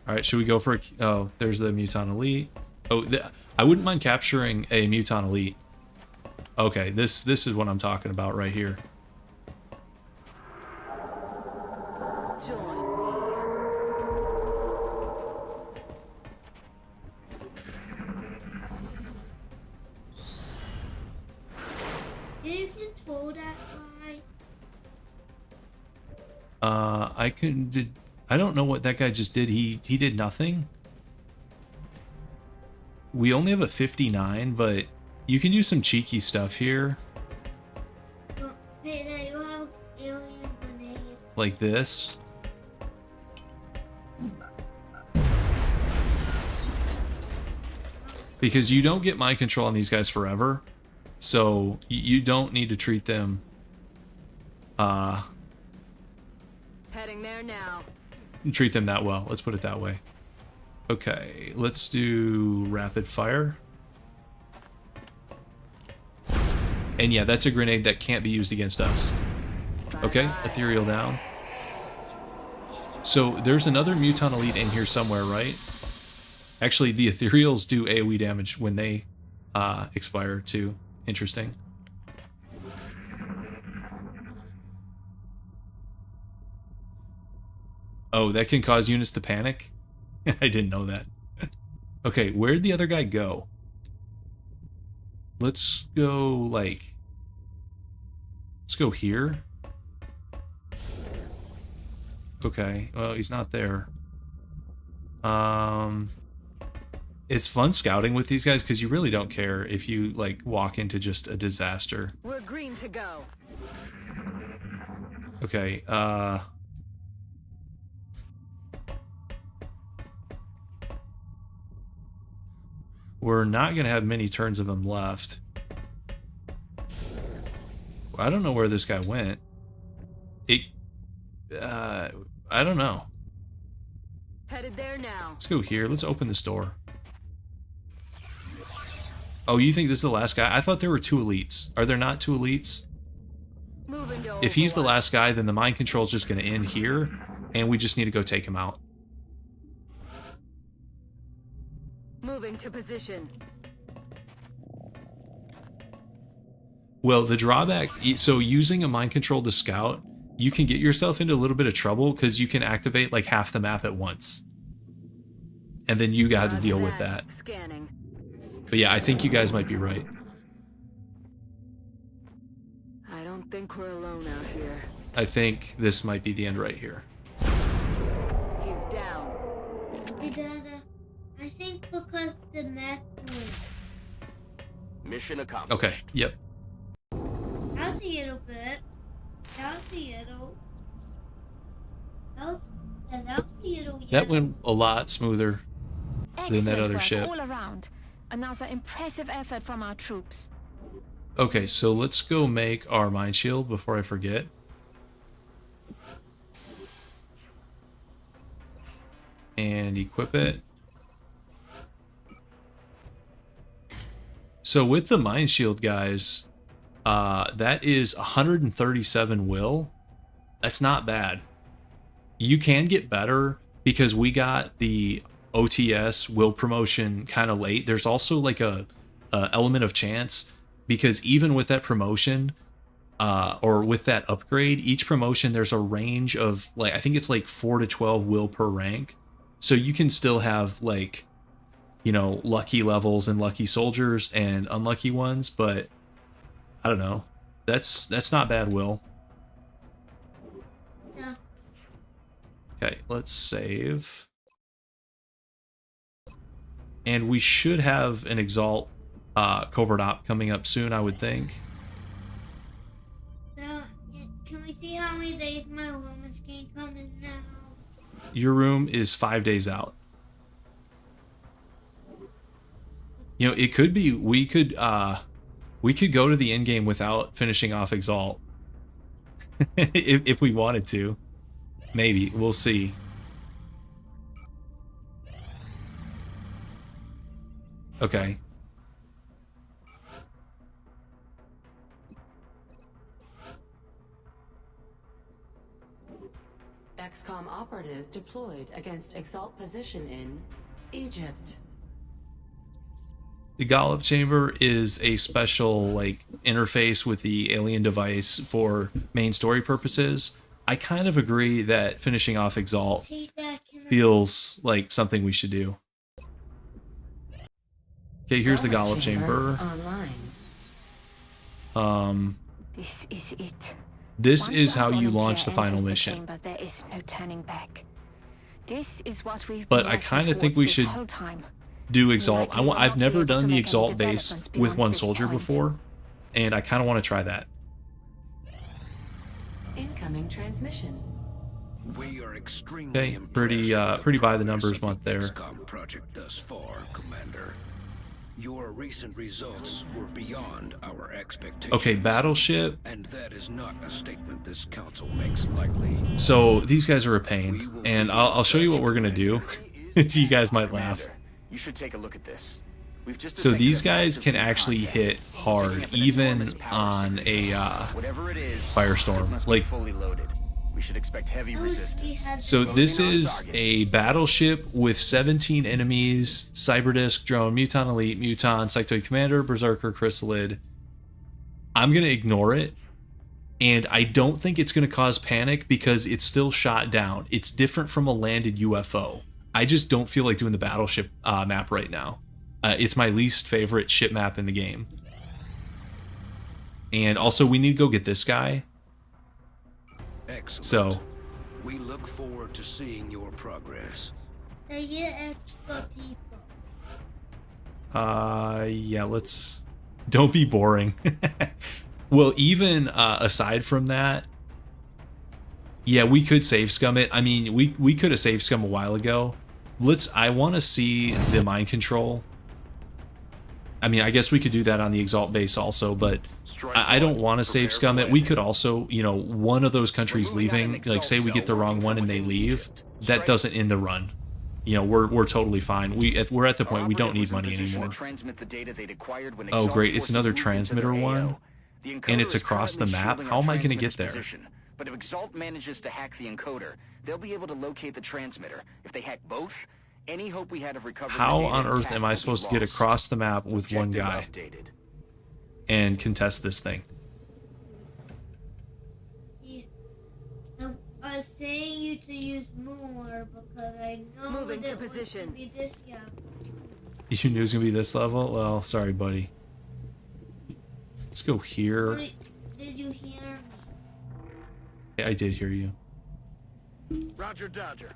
Alright, should we go for a... Oh, there's the Muton Elite. Oh, I wouldn't mind capturing a Muton Elite. Okay, this is what I'm talking about right here. Join me. Can you control that guy? I don't know what that guy just did. He did nothing. We only have a 59, but you can do some cheeky stuff here. Oh, hey, now you have alien grenade. Like this. Because you don't get mind control on these guys forever. So you don't need to treat them Heading there now. treat them that well. Let's put it that way. Okay, let's do rapid fire. And yeah, that's a grenade that can't be used against us. Okay, ethereal down. So there's another Muton Elite in here somewhere, right? Actually, the ethereals do AoE damage when they expire too. Interesting. Oh, that can cause units to panic? I didn't know that. Okay, where'd the other guy go? Let's go, like... Let's go here. Okay, well, he's not there. It's fun scouting with these guys because you really don't care if you, like, walk into just a disaster. We're green to go. Okay, we're not going to have many turns of him left. I don't know where this guy went. I don't know. Headed there now. Let's go here. Let's open this door. Oh, you think this is the last guy? I thought there were 2 elites. Are there not 2 elites? Moving to If he's the Overwatch. last guy, then the mind control is just going to end here, and we just need to go take him out. Moving to position. Well, the drawback, so using a mind control to scout, you can get yourself into a little bit of trouble because you can activate like half the map at once. And then you got to deal with that. Scanning. But yeah, I think you guys might be right. I don't think we're alone out here. I think this might be the end right here. He's down. Hey, Dada, I think because the mech went. Mission accomplished. Okay, yep. That was a little bit. That was a little. That was a little. That went a lot smoother than that other work ship. all around. Another impressive effort from our troops. Okay, so let's go make our mind shield before I forget. And equip it. So with the mind shield, guys, that is 137 will. That's not bad. You can get better because we got the OTS will promotion kind of late. There's also like a element of chance because even with that promotion or with that upgrade, each promotion there's a range of like I think it's like 4 to 12 will per rank. So you can still have like, you know, lucky levels and lucky soldiers and unlucky ones, but I don't know. That's not bad will. Okay, let's save. And we should have an EXALT covert op coming up soon, I would think. So, can we see how many days my room is going to come in now? Your room is 5 days out. You know, it could be we could go to the end game without finishing off EXALT. if we wanted to. Maybe. We'll see. Okay. XCOM operative deployed against EXALT position in Egypt. The Gollop Chamber is a special like interface with the alien device for main story purposes. I kind of agree that finishing off EXALT Take that, can I- feels like something we should do. Okay, here's the Gollop Chamber. Online. This is it. This Once is a how you volunteer launch the final enters mission. chamber, there is no turning back. This is what we've But been I working kind of think towards we this should whole time. do EXALT. Likely will I've not be never able done to the make any EXALT base developments with beyond one this soldier point. before, and I kind of want to try that. Incoming transmission. We are extremely Okay, impressed pretty with by the progress numbers of the month there. XCOM project thus far, Commander. Your recent results were beyond our expectations. Okay, Battleship. And that is not a statement this council makes lightly. So these guys are a pain, and I'll show you what we're gonna do. You guys might laugh. You should take a look at this. We've just So detected these a guys massive can new actually contact, hit hard, taking up an even enormous power on signature. a Whatever it is, Firestorm. it must be Like, fully loaded. We should expect heavy Oh, we resistance. had so to- this is a battleship with 17 enemies: Cyberdisc, Drone, Muton Elite, Muton, Sectoid Commander, Berserker, Chrysalid. I'm gonna ignore it, and I don't think it's gonna cause panic because it's still shot down. It's different from a landed UFO. I just don't feel like doing the battleship map right now. It's my least favorite ship map in the game. And also, we need to go get this guy. Excellent. So, We look forward to seeing your progress. They get extra people. yeah, let's... Don't be boring. Well, even aside from that, yeah, we could save scum it. I mean, we could have saved scum a while ago. I want to see the mind control. I mean, I guess we could do that on the EXALT base also, but I don't want to save scum it. We could also, you know, one of those countries leaving, like say we get the wrong one and they leave, that doesn't end the run. You know, we're totally fine. We're at the point we don't need money anymore. Oh, great, it's another transmitter one, and it's across the map. How am I going to get there? But if EXALT manages to hack the encoder, they'll be able to locate the transmitter. If they hack both, any hope we had of recovering the How data on earth intact am I will be supposed to get lost. across the map with one guy Objective updated. and contest this thing? Yeah. I was saying you to use more because I know Moving to it was position. gonna be this young. You knew it was going to be this level? Well, sorry, buddy. Let's go here. Did you hear me? Yeah, I did hear you. Roger, Dodger.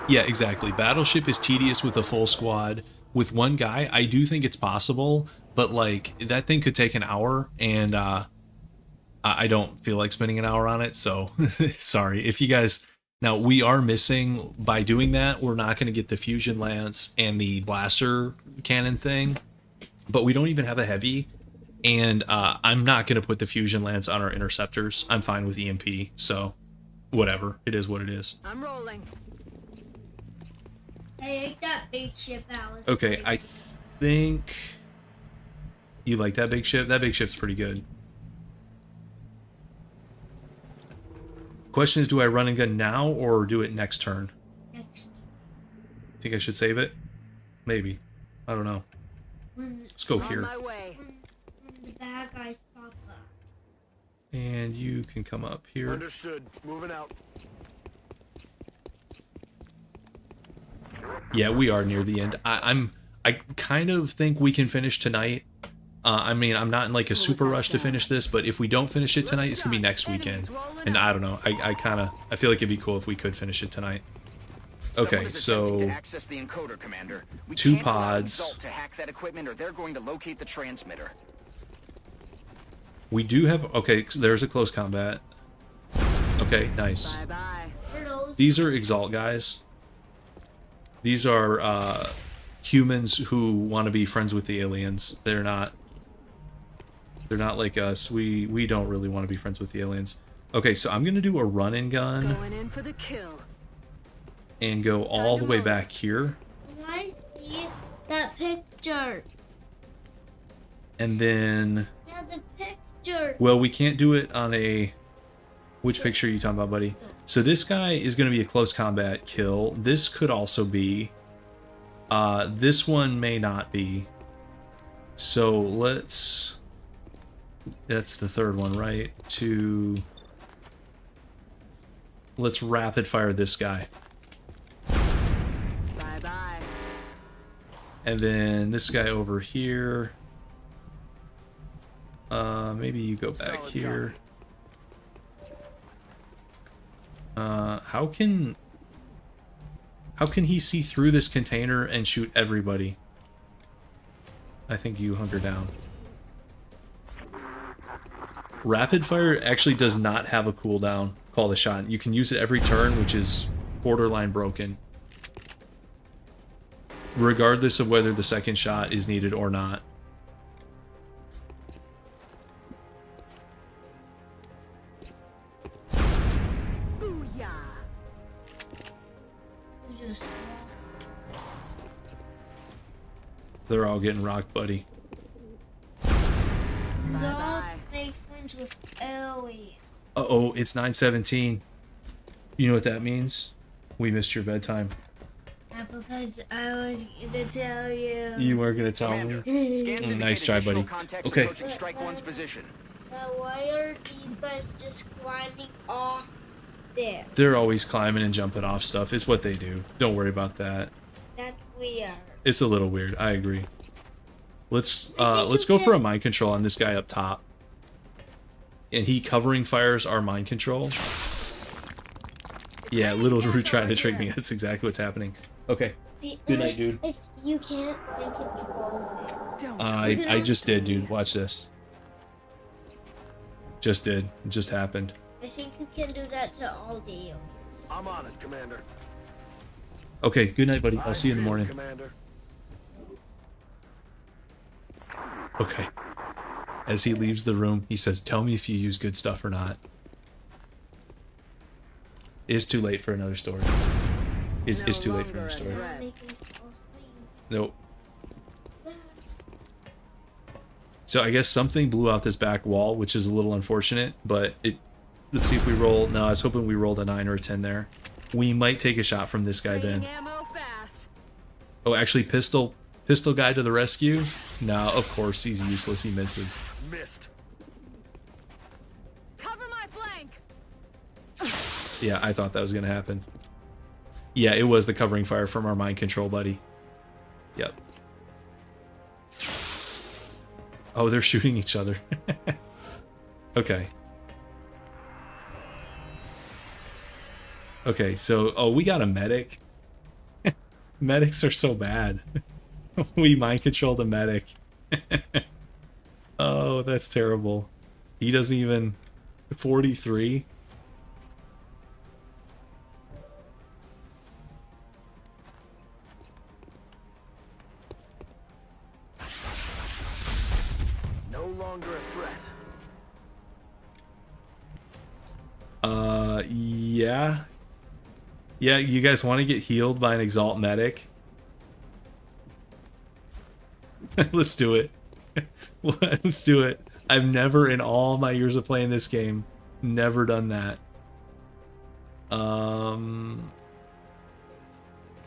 Yeah, exactly. Battleship is tedious with a full squad. With one guy, I do think it's possible, but like that thing could take an hour, and I don't feel like spending an hour on it. So sorry if you guys. Now we are missing by doing that. We're not going to get the fusion lance and the blaster cannon thing, but we don't even have a heavy, and I'm not going to put the fusion lance on our interceptors. I'm fine with EMP. So whatever, it is what it is. I'm rolling. I like that big ship out. Was Okay, pretty I good. think you like that big ship. That big ship's pretty good. Question is, do I run and gun now or do it next turn? Next, Think I should save it? Maybe. I don't know. when, Let's go On here. my way. when the bad guys pop up. And you can come up here. Understood. Moving out. Yeah, we are near the end. I kind of think we can finish tonight. I mean, I'm not in like a super rush to finish this, but if we don't finish it tonight, it's gonna be next weekend. And I don't know. I feel like it'd be cool if we could finish it tonight. Okay, so to access the encoder, Commander. We 2 can't allow pods. EXALT to hack that equipment, or they're going to locate the transmitter. We do have. Okay, so there's a close combat. Okay, nice. Bye-bye. These are EXALT guys. These are humans who want to be friends with the aliens. They're not like us. We don't really want to be friends with the aliens. Okay, so I'm gonna do a run and gun Going in for the kill. and go all the way back here, I see that picture. and then Yeah, the picture. well, we can't do it on a. Which picture are you talking about, buddy? So this guy is gonna be a close combat kill. This could also be. This one may not be. So let's. That's the third one, right? Let's rapid fire this guy. Bye-bye. And then this guy over here. Maybe you go back here. How can he see through this container and shoot everybody? I think you hunker down. Rapid fire actually does not have a cooldown. Call the shot. You can use it every turn, which is borderline broken. Regardless of whether the second shot is needed or not. Booyah. You just They're all getting rocked, buddy. don't make friends with Ellie. Uh-oh, it's 9:17. You know what that means? We missed your bedtime. Not because I was gonna tell you. You weren't gonna tell me. Scans Nice indicate try, additional buddy. contacts Okay. approaching Strike One's position. But why are these guys just climbing off there? They're always climbing and jumping off stuff. It's what they do. Don't worry about that. That's weird. It's a little weird. I agree. Let's think let's you go for a can- mind control on this guy up top. And he covering fires our mind control. Yeah, little Rue trying to trick me. That's exactly what's happening. Okay. Good night, dude. You can't mind control it. Don't. I just did, dude. Watch this. Just did. It just happened. I think you can do that to all the aliens. I'm on it, Commander. Okay, good night, buddy. I'll see you in the morning. Commander. Okay. As he leaves the room, he says, "Tell me if you use good stuff or not." It's too late for another story. It's too late for another story. Not making false claims. Nope. So I guess something blew out this back wall, which is a little unfortunate, but it... Let's see if we roll... No, I was hoping we rolled a 9 or a 10 there. We might take a shot from this guy then. Ammo fast. Oh, actually, pistol guy to the rescue? No, of course, he's useless. He misses. Missed. Cover my flank. Yeah, I thought that was going to happen. Yeah, it was the covering fire from our mind control buddy. Yep. Oh, they're shooting each other. Okay. Okay, so... Oh, we got a medic. Medics are so bad. We mind controlled a medic. Oh, that's terrible. He doesn't even... 43? No longer a threat. Yeah. Yeah, you guys want to get healed by an EXALT medic? Let's do it. Let's do it. I've never, in all my years of playing this game, never done that.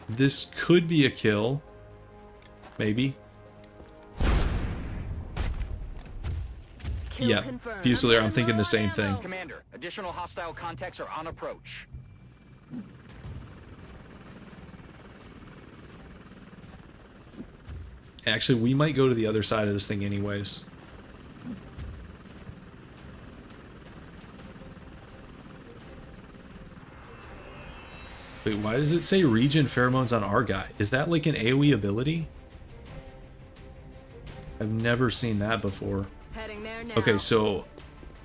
This could be a kill. Maybe. Kill Yeah, confirmed. Fusilier, I'm thinking the same thing. Commander, additional hostile contacts are on approach. Actually, we might go to the other side of this thing anyways. Wait, why does it say regen pheromones on our guy? Is that like an AoE ability? I've never seen that before. Heading there now. Okay, so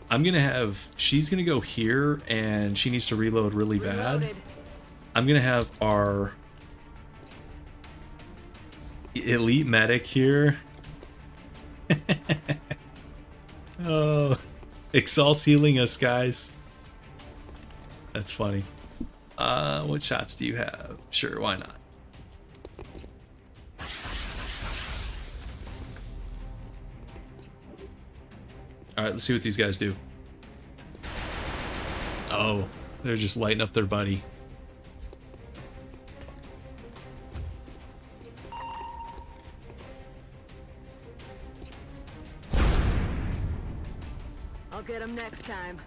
I'm gonna have, she's gonna go here and she needs to reload really bad. Reloaded. I'm gonna have our elite medic here. Oh, Exalt's healing us, guys. That's funny. What shots do you have? Sure, why not? Alright, let's see what these guys do. Oh, they're just lighting up their buddy. I'll get him next time.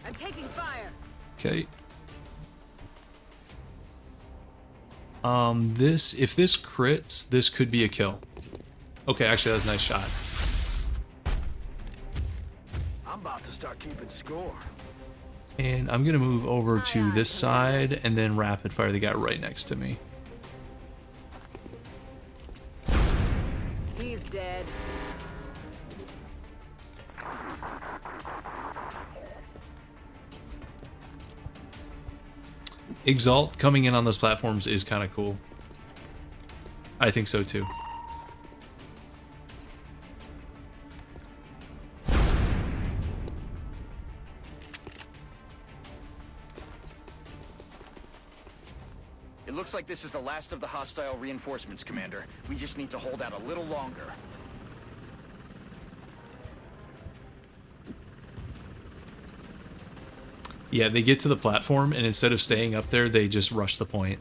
I'm taking fire. Okay. If this crits, this could be a kill. Okay, actually, that's a nice shot. I'm about to start keeping score. And I'm gonna move over to this side and then rapid fire the guy right next to me. He's dead. Exalt coming in on those platforms is kind of cool. I think so too. It looks like this is the last of the hostile reinforcements, Commander. We just need to hold out a little longer. Yeah, they get to the platform and instead of staying up there, they just rush the point.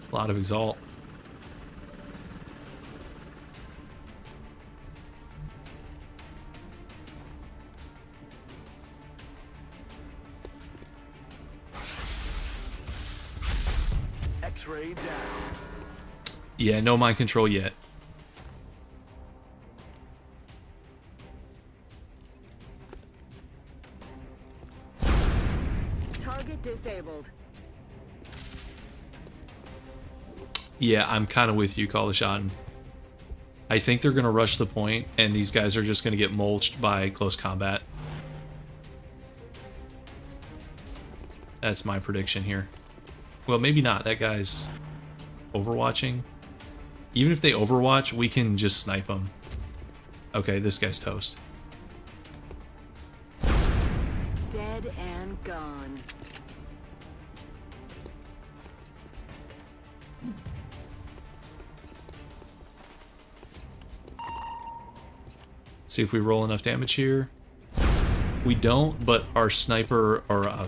A lot of Exalt. X-ray down. Yeah, no mind control yet. Target disabled. Yeah, I'm kind of with you, Call the Shot. I think they're going to rush the point, and these guys are just going to get mulched by close combat. That's my prediction here. Well, maybe not. That guy's overwatching. Even if they overwatch, we can just snipe them. Okay, this guy's toast. Dead and gone. See if we roll enough damage here. We don't, but our sniper, or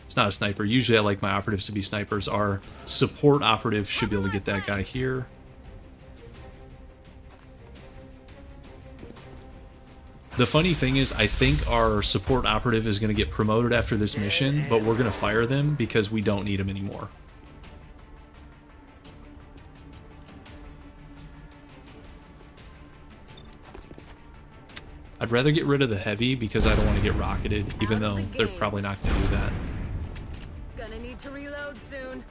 it's not a sniper. Usually I like my operatives to be snipers. Our support operative should be able to get that guy here. The funny thing is, I think our support operative is going to get promoted after this mission, but we're going to fire them because we don't need them anymore. I'd rather get rid of the heavy because I don't want to get rocketed, even though they're probably not going to do that. Gonna need to reload soon.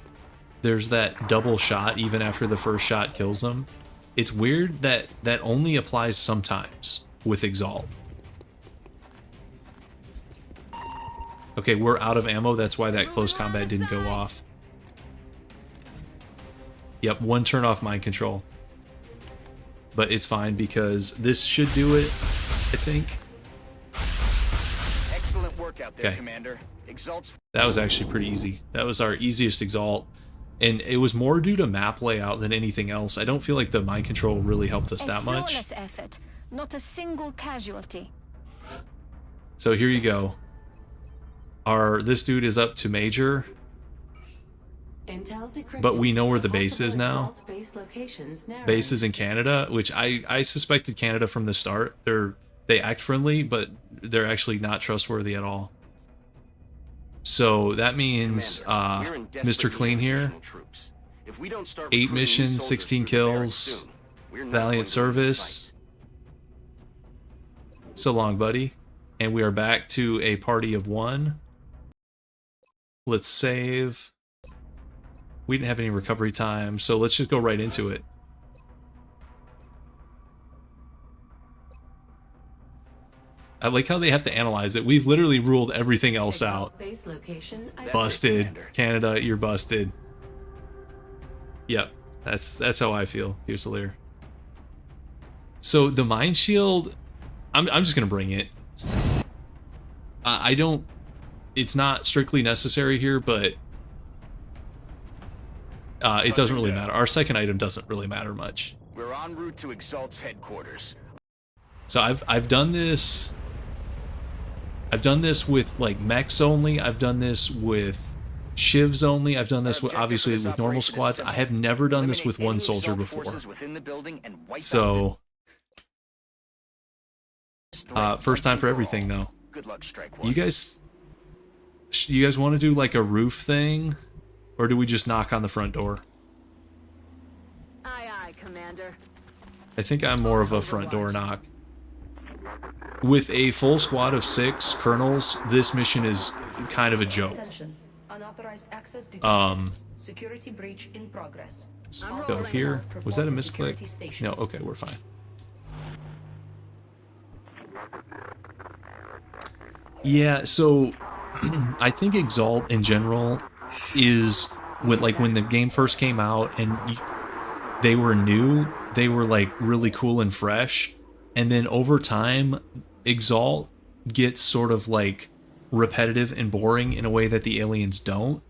There's that double shot even after the first shot kills them. It's weird that that only applies sometimes with Exalt. Okay, we're out of ammo. That's why that close combat didn't go off. Yep, one turn off mind control. But it's fine because this should do it, I think. Excellent work out there, Okay. Commander. Exalt's... That was actually pretty easy. That was our easiest Exalt. And it was more due to map layout than anything else. I don't feel like the mind control really helped us that much. Flawless effort. Not a single casualty. So here you go. This dude is up to Major. Intel decrypted but we know where the base possible is now. EXALT base locations narrowed. Base is in Canada, which I suspected Canada from the start. They act friendly, but they're actually not trustworthy at all. So that means Commander, we're in Mr. desperate Clean need of here, additional troops. If we don't start 8 recruiting new missions, soldiers 16 through the barracks kills, soon, we're not valiant going to lose service. fight. So long, buddy. And we are back to a party of 1. Let's save. We didn't have any recovery time, so let's just go right into it. I like how they have to analyze it. We've literally ruled everything else out. Base location Busted. Commander. Canada, you're busted. Yep, that's how I feel, Fusilier. So the Mind Shield, I'm just gonna bring it. I don't. It's not strictly necessary here, but it doesn't really matter. Our second item doesn't really matter much. We're en route to EXALT's headquarters. So I've done this. I've done this with like mechs only. I've done this with shivs only. I've done this with, obviously with normal squads. I have never done this with one soldier before. So first time for everything though. Good luck, Strike One. You guys want to do like a roof thing, or do we just knock on the front door? Aye, aye, Commander. I think I'm more of a front door knock. With a full squad of 6 colonels, this mission is kind of a joke. Unauthorized access security breach in progress. Let's go here. Was that a misclick? No, okay, we're fine. Yeah, so I think EXALT in general is when the game first came out and they were new, they were like really cool and fresh, and then over time EXALT gets sort of like repetitive and boring in a way that the aliens don't,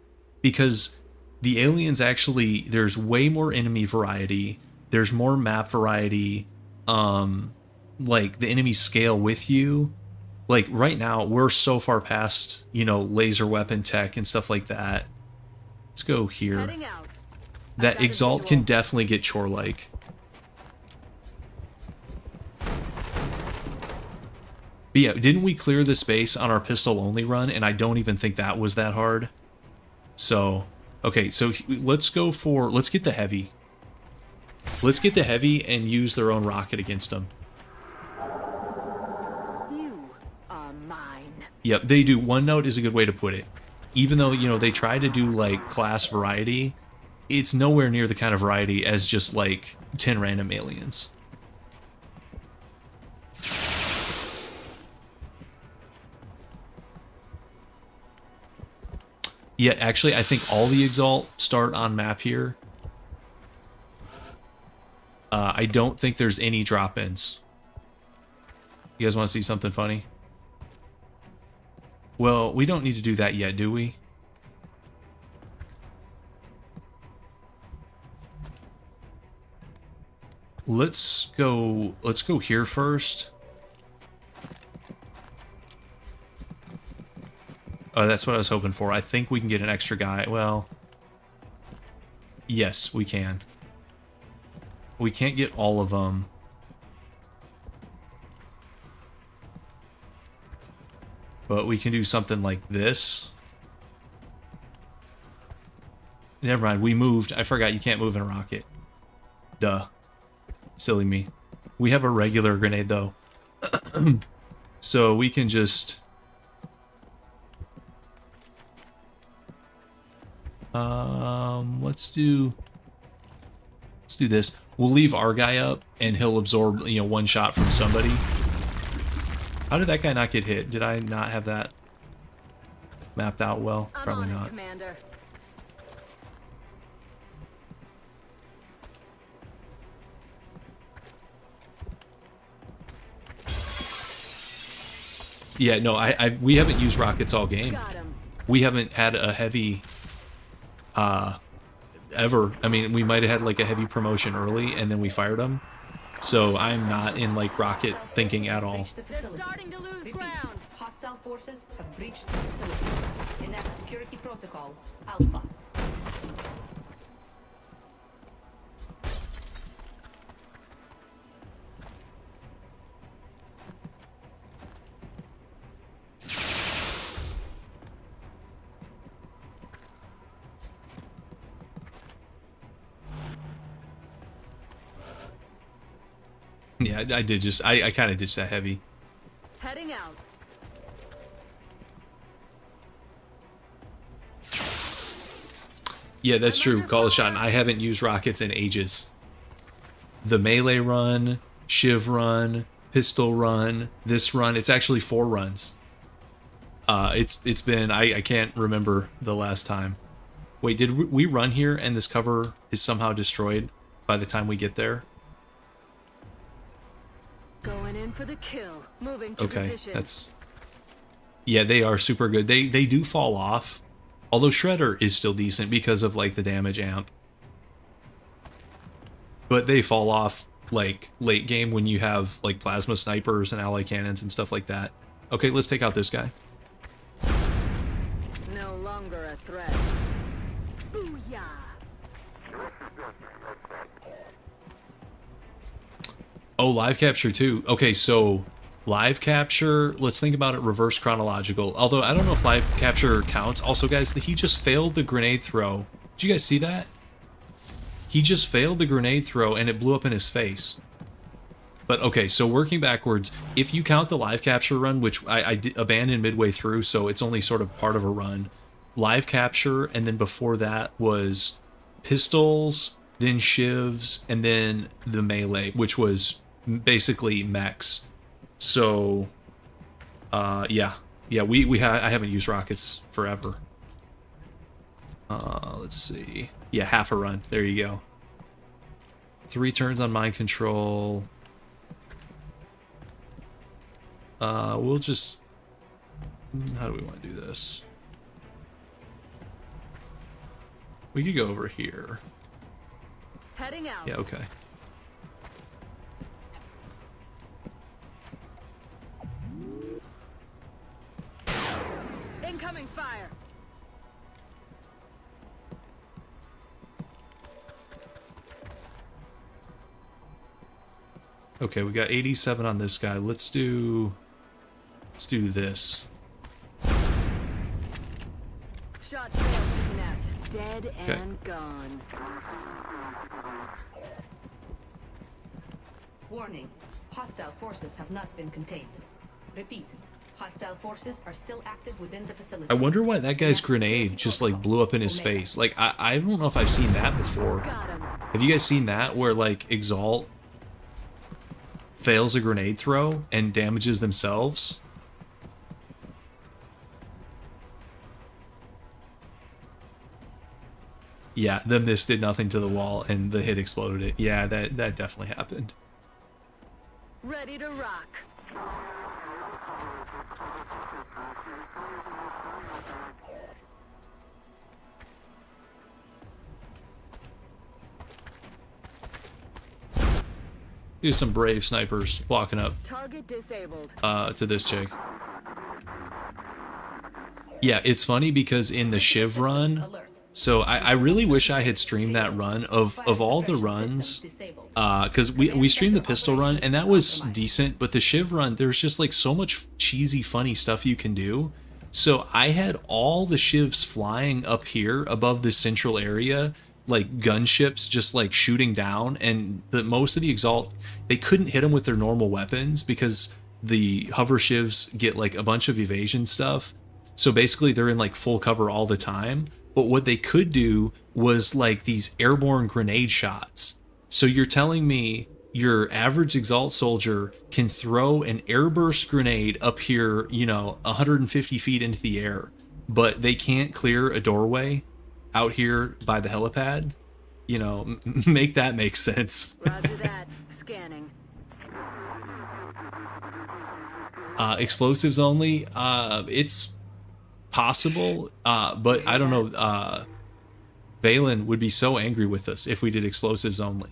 because the aliens actually, there's way more enemy variety, there's more map variety, like the enemies scale with you. Like right now we're so far past, you know, laser weapon tech and stuff like that. Let's go here. That EXALT can definitely get chore-like. But yeah, didn't we clear the space on our pistol-only run? And I don't even think that was that hard. So, okay, so let's get the heavy. Let's get the heavy and use their own rocket against them. You are mine. Yep, they do. One note is a good way to put it. Even though, you know, they try to do like class variety, it's nowhere near the kind of variety as just like 10 random aliens. Yeah, actually, I think all the EXALT start on map here. I don't think there's any drop-ins. You guys want to see something funny? Well, we don't need to do that yet, do we? Let's go here first. Oh, that's what I was hoping for. I think we can get an extra guy. Well, yes, we can. We can't get all of them. But we can do something like this. Never mind, we moved. I forgot you can't move in a rocket. Duh. Silly me. We have a regular grenade, though. So we can just... let's do this. We'll leave our guy up, and he'll absorb, you know, one shot from somebody. How did that guy not get hit? Did I not have that mapped out well? Probably not. Commander. Yeah, no, we haven't used rockets all game. We haven't had a heavy ever. I mean, we might have had like a heavy promotion early and then we fired them. So I'm not in like rocket thinking at all. They're starting to lose ground. Hostile forces have breached the facility. Enact security protocol Alpha. Yeah, I did just, I kind of ditched that heavy. Heading out. Yeah, that's true. Call a shot. And I haven't used rockets in ages. The melee run, shiv run, pistol run, this run. It's actually 4 runs. It's been, I can't remember the last time. Wait, did we run here and this cover is somehow destroyed by the time we get there? Going in for the kill. Moving to Okay, position. that's... Yeah, they are super good. They do fall off. Although Shredder is still decent because of like the damage amp. But they fall off like late game when you have like plasma snipers and ally cannons and stuff like that. Okay, let's take out this guy. No longer a threat. Booyah! Oh, live capture too. Okay, so live capture, let's think about it reverse chronological. Although I don't know if live capture counts. Also, guys, he just failed the grenade throw. Did you guys see that? He just failed the grenade throw and it blew up in his face. But okay, so working backwards, if you count the live capture run, which I abandoned midway through, so it's only sort of part of a run, live capture, and then before that was pistols, then shivs, and then the melee, which was basically mechs. So, yeah, I haven't used rockets forever. Let's see. Yeah, half a run. There you go. 3 turns on mind control. We'll just... How do we want to do this? We could go over here. Heading out. Yeah, okay. Incoming fire. Okay, we got 87 on this guy. Let's do this. Shot failed to connect. Dead Okay. and gone. Warning. Hostile forces have not been contained. Repeat. Hostile forces are still active within the facility. I wonder why that guy's grenade just like blew up in his face. Like I don't know if I've seen that before. Got him. Have you guys seen that where like EXALT fails a grenade throw and damages themselves? Yeah, the miss did nothing to the wall and the hit exploded it. Yeah, that definitely happened. Ready to rock. Here's some brave snipers walking up Target disabled. to this chick. Yeah, it's funny because in the Shiv run, so I really wish I had streamed that run of all the runs, because we streamed the pistol run and that was decent, but the Shiv run, there's just like so much cheesy, funny stuff you can do. So I had all the Shivs flying up here above the central area, like gunships just like shooting down, and most of the EXALT, they couldn't hit them with their normal weapons because the hover Shivs get like a bunch of evasion stuff. So basically they're in like full cover all the time. But what they could do was like these airborne grenade shots. So you're telling me your average EXALT soldier can throw an airburst grenade up here, you know, 150 feet into the air, but they can't clear a doorway out here by the helipad? You know, make that make sense. Roger that. Scanning. Explosives only, it's possible, but I don't know. Valen would be so angry with us if we did explosives only.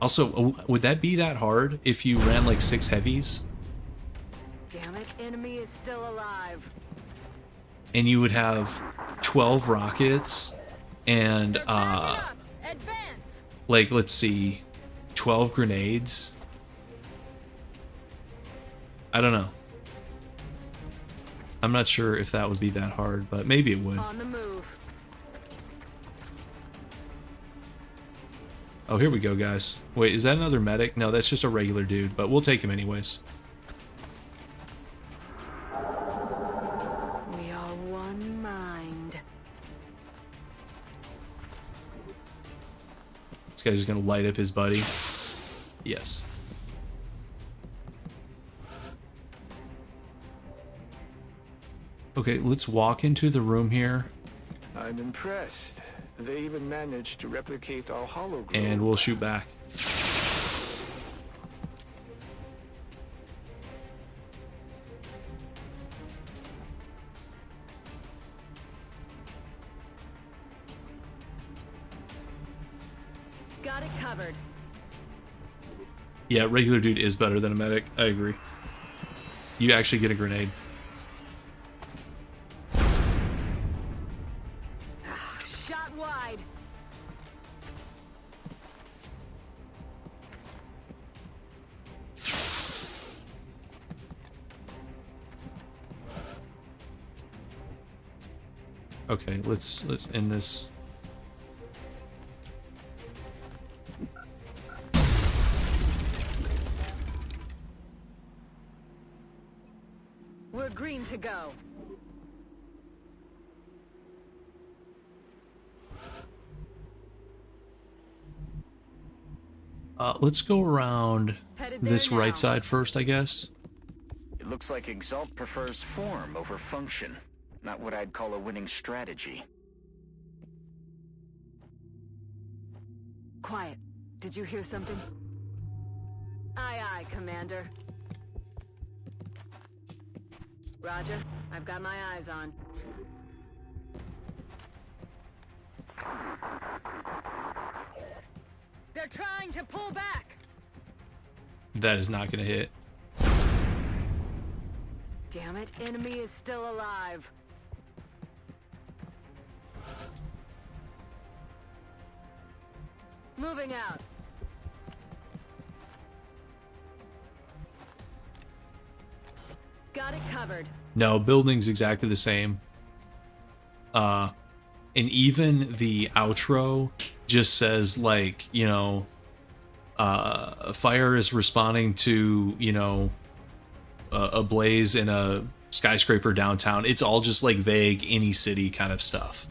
Also, would that be that hard if you ran like 6 heavies? Damn it, enemy is still alive. And you would have 12 rockets and Advance! like, let's see, 12 grenades. I don't know. I'm not sure if that would be that hard, but maybe it would. On the move. Oh, here we go, guys. Wait, is that another medic? No, that's just a regular dude, but we'll take him anyways. We are one mind. This guy's just gonna light up his buddy. Yes. Okay, let's walk into the room here. I'm impressed. They even managed to replicate our hologram. And we'll shoot back. Got it covered. Yeah, regular dude is better than a medic. I agree. You actually get a grenade. Shot wide. Okay, let's end this. We're green to go. Let's go around Headed there this now. right side first, I guess. It looks like EXALT prefers form over function. Not what I'd call a winning strategy. Quiet. Did you hear something? Aye, aye, Commander. Roger. I've got my eyes on. They're trying to pull back. That is not going to hit. Damn it, enemy is still alive. Moving out. Got it covered. No, building's exactly the same. And even the outro just says, like, you know, fire is responding to, you know, a blaze in a skyscraper downtown. It's all just like vague, any city kind of stuff.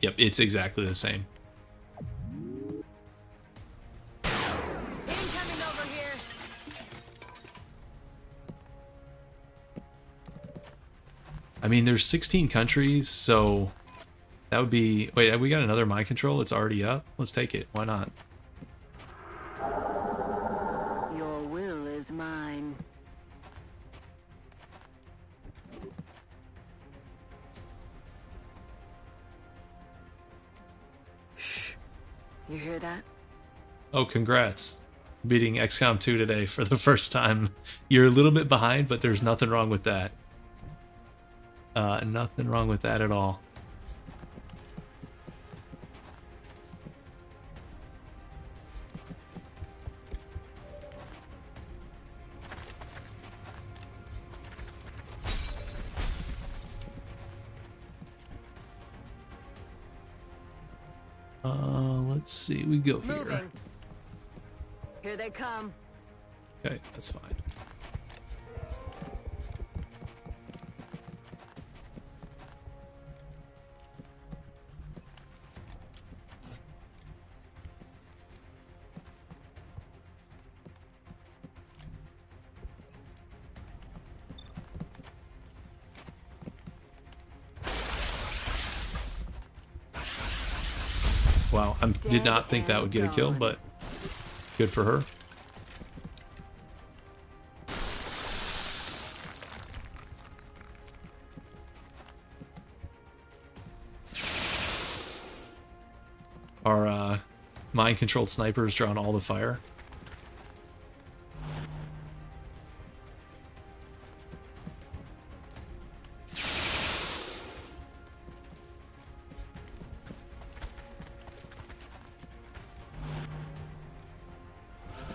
Yep, it's exactly the same. Incoming over here. I mean, there's 16 countries, so that would be... Wait, have we got another mind control? It's already up? Let's take it. Why not? Your will is mine. Shh. You hear that? Oh, congrats. Beating XCOM 2 today for the first time. You're a little bit behind, but there's nothing wrong with that. Nothing wrong with that at all. Let's see. We go here. Moving. Here they come. Okay, that's fine. Wow, I did not think that would get a kill, but good for her. Our mind-controlled snipers drawing all the fire.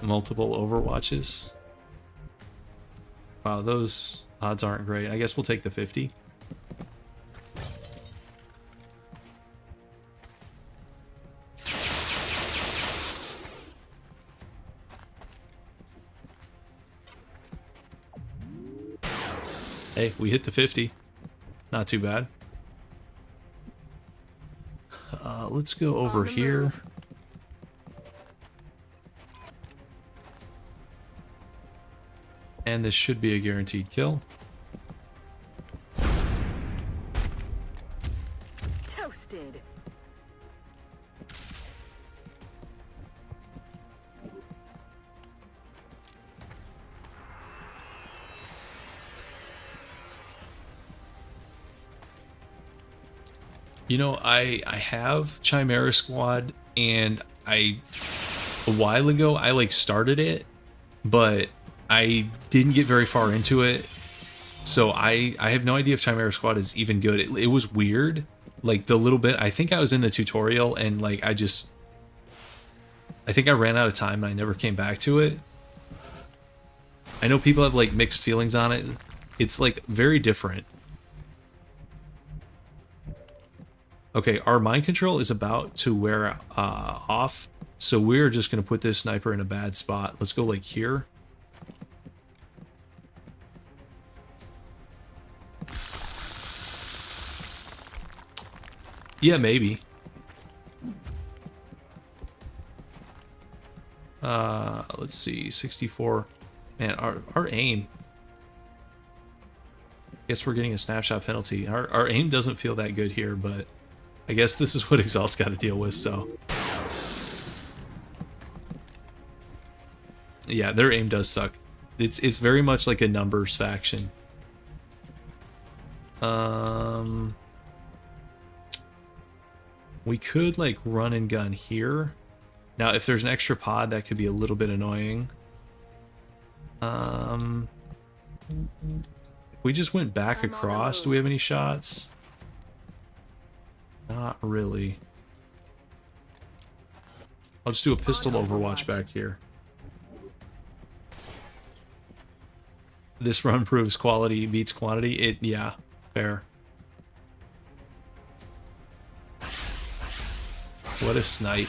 Multiple overwatches. Wow, those odds aren't great. I guess we'll take the 50. Hey, we hit the 50. Not too bad. Let's go over here. And this should be a guaranteed kill. Toasted. You know, I have Chimera Squad, and a while ago I like started it, but I didn't get very far into it, so I have no idea if Chimera Squad is even good. It was weird, like the little bit. I think I was in the tutorial, and like I think I ran out of time and I never came back to it. I know people have like mixed feelings on it. It's like very different. Okay, our mind control is about to wear off, so we're just going to put this sniper in a bad spot. Let's go like here. Yeah, maybe. Let's see, 64. Man, our aim. Guess we're getting a snapshot penalty. Our aim doesn't feel that good here, but I guess this is what EXALT's got to deal with, so. Yeah, their aim does suck. It's very much like a numbers faction. We could like run and gun here. Now, if there's an extra pod, that could be a little bit annoying. If we just went back across, do we have any shots? Not really. I'll just do a pistol overwatch back here. This run proves quality beats quantity. Yeah, fair. What a snipe.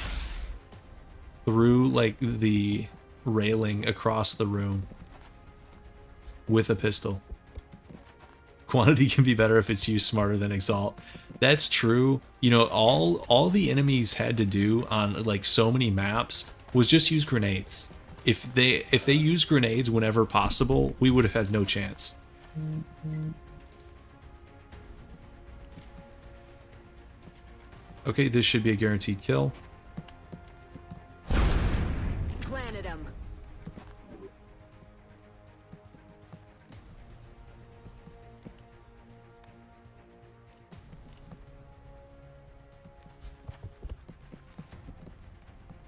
Through like the railing across the room with a pistol. Quantity can be better if it's used smarter than EXALT. That's true. You know, all the enemies had to do on like so many maps was just use grenades. If they used grenades whenever possible, we would have had no chance. Okay, this should be a guaranteed kill. Planted him.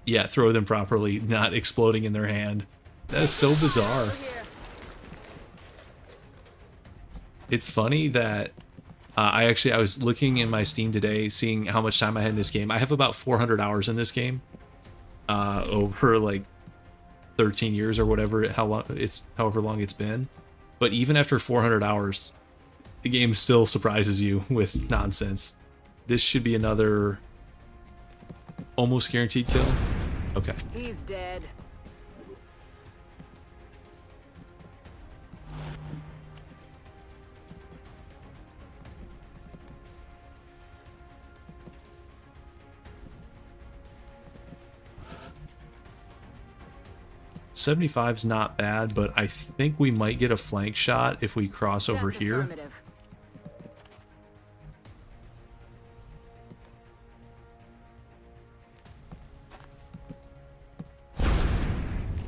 Yeah, throw them properly, not exploding in their hand. That's so bizarre. It's funny that I was looking in my Steam today, seeing how much time I had in this game. I have about 400 hours in this game, over like 13 years or whatever, however long it's been. But even after 400 hours, the game still surprises you with nonsense. This should be another almost guaranteed kill. Okay. He's dead. .75's not bad, but I think we might get a flank shot if we cross over here.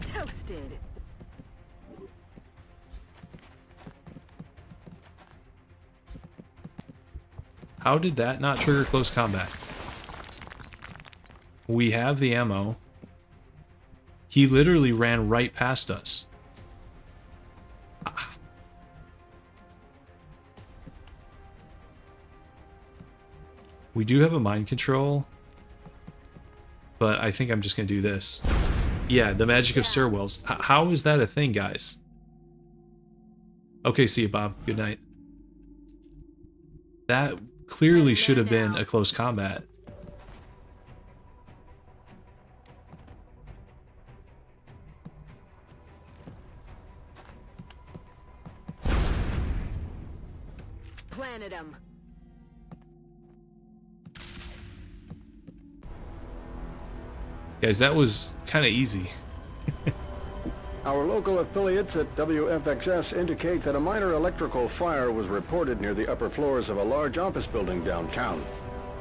Toasted. How did that not trigger close combat? We have the ammo. He literally ran right past us. We do have a mind control, but I think I'm just going to do this. Yeah, the magic of stairwells. How is that a thing, guys? Okay, see you, Bob. Good night. That clearly should have been a close combat. planted them. Guys, that was kind of easy. Our local affiliates at WFXS indicate that a minor electrical fire was reported near the upper floors of a large office building downtown.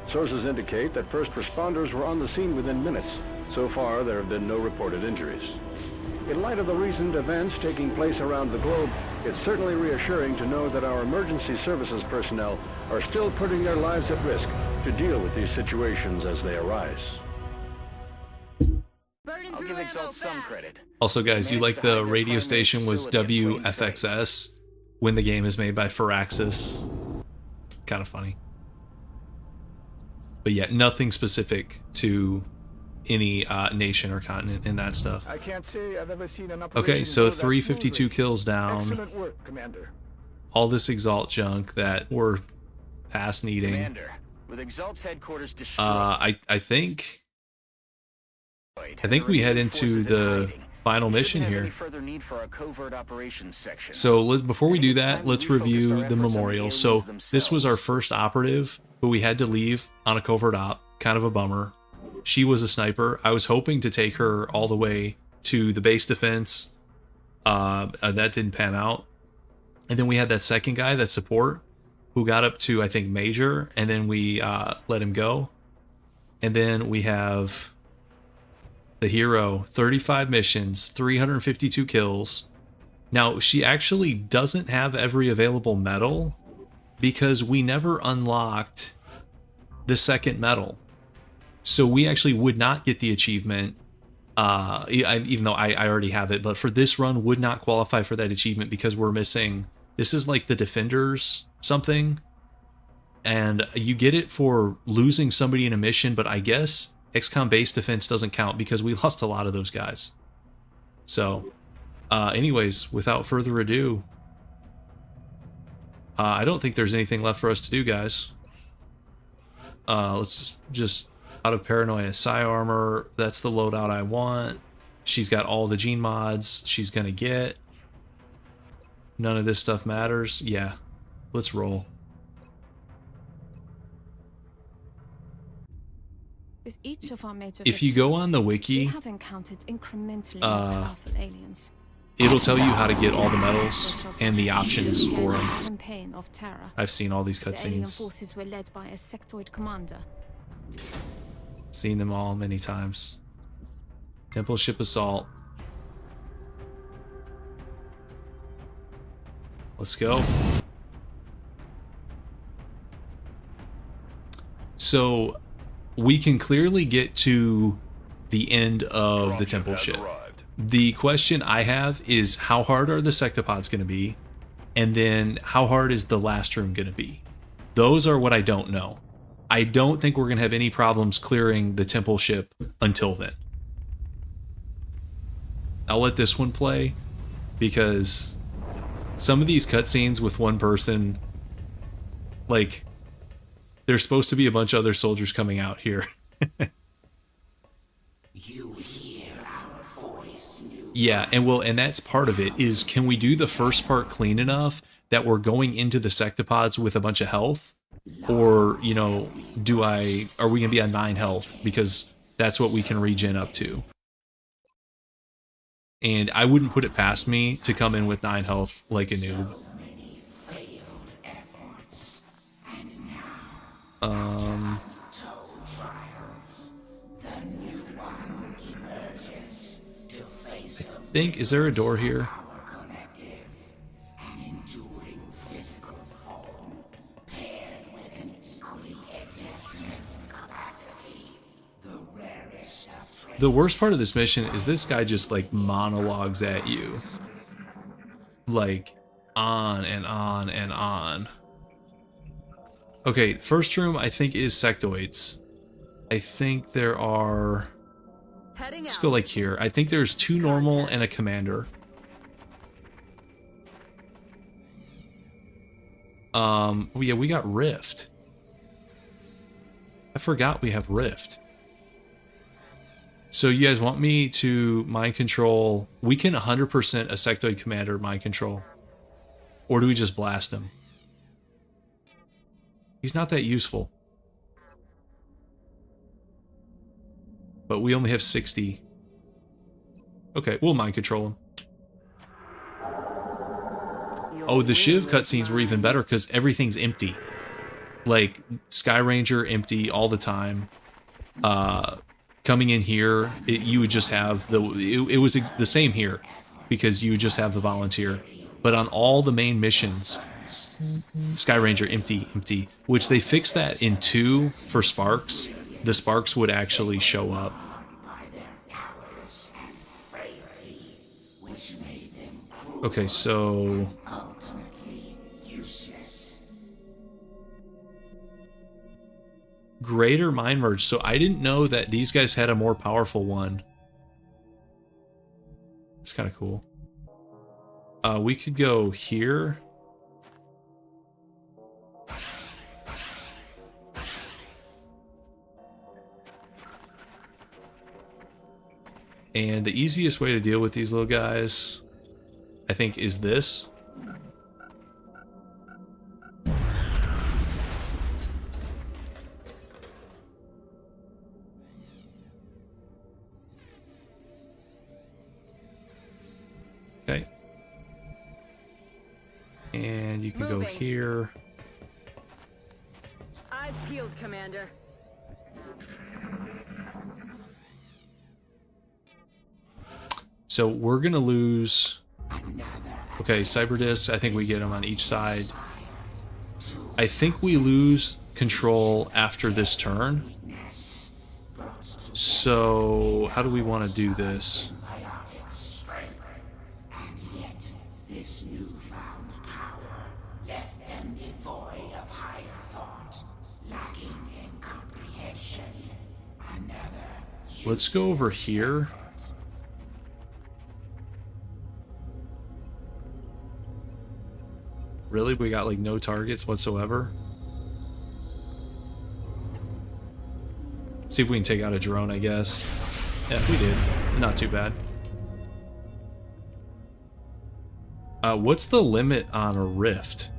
Sources indicate that first responders were on the scene within minutes. So far, there have been no reported injuries. In light of the recent events taking place around the globe, it's certainly reassuring to know that our emergency services personnel are still putting their lives at risk to deal with these situations as they arise. I'll give EXALT some credit. Also, guys, you like the radio station was WFXS when the game is made by Firaxis. Kind of funny. But yeah, nothing specific to any nation or continent in that stuff. I can't say I've ever seen an Okay, so go that 352 smoothly. kills down. Excellent work, Commander. All this EXALT junk that we're past needing. Commander, with EXALT's headquarters destroyed, I think we head into the final mission here. Further need for our covert operations section. So before we do that, let's review the memorial. So this was our first operative, but we had to leave on a covert op. Kind of a bummer. She was a sniper. I was hoping to take her all the way to the base defense. That didn't pan out. And then we had that second guy, that support, who got up to, I think, Major, and then we let him go. And then we have the hero, 35 missions, 352 kills. Now, she actually doesn't have every available medal because we never unlocked the second medal. So we actually would not get the achievement, even though I already have it. But for this run, would not qualify for that achievement because we're missing. This is like the Defenders something. And you get it for losing somebody in a mission, but I guess XCOM base defense doesn't count because we lost a lot of those guys. So, anyways, without further ado, I don't think there's anything left for us to do, guys. Let's just out of paranoia, psi armor. That's the loadout I want. She's got all the gene mods she's gonna get. None of this stuff matters. Yeah, let's roll. With each of our major If you go on the wiki, we have encountered incrementally more powerful aliens. It'll tell you how to get all the medals and the options for them. Campaign of terror. I've seen all these The alien cutscenes. forces were led by a sectoid commander. Seen them all many times. Temple ship assault. Let's go. So we can clearly get to the end of the temple ship. The question I have is how hard are the sectopods going to be? And then how hard is the last room going to be? Those are what I don't know. I don't think we're going to have any problems clearing the temple ship until then. I'll let this one play because some of these cutscenes with one person, like, there's supposed to be a bunch of other soldiers coming out here. You hear our voice, Yeah, and that's part of it, is can we do the first part clean enough that we're going into the sectopods with a bunch of health? Or, you know, are we going to be on 9 health? Because that's what we can regen up to. And I wouldn't put it past me to come in with 9 health like a noob. I think, is there a door here? The worst part of this mission is this guy just like monologues at you. Like on and on and on. Okay, first room I think is sectoids. I think there are... Let's go like here. I think there's 2 normal and a commander. Oh yeah, we got Rift. I forgot we have Rift. So you guys want me to mind control? We can 100% a sectoid commander mind control. Or do we just blast him? He's not that useful. But we only have 60. Okay, we'll mind control him. Oh, the Shiv cutscenes were even better because everything's empty. Like, Sky Ranger empty all the time. Coming in here, you would just have the... It was the same here, because you would just have the volunteer. But on all the main missions, Sky Ranger empty, empty. Which they fixed that in 2 for Sparks. The Sparks would actually show up. Okay, so... Greater Mind Merge. So I didn't know that these guys had a more powerful one. It's kind of cool. We could go here. And the easiest way to deal with these little guys, I think, is this. Okay. And you can go here. Eyes peeled, Commander. So we're gonna lose. Okay, Cyber Discs, I think we get them on each side. I think we lose control after this turn. So how do we want to do this? Let's go over here. Really? We got like no targets whatsoever? See if we can take out a drone, I guess. Yeah, we did. Not too bad. What's the limit on a rift?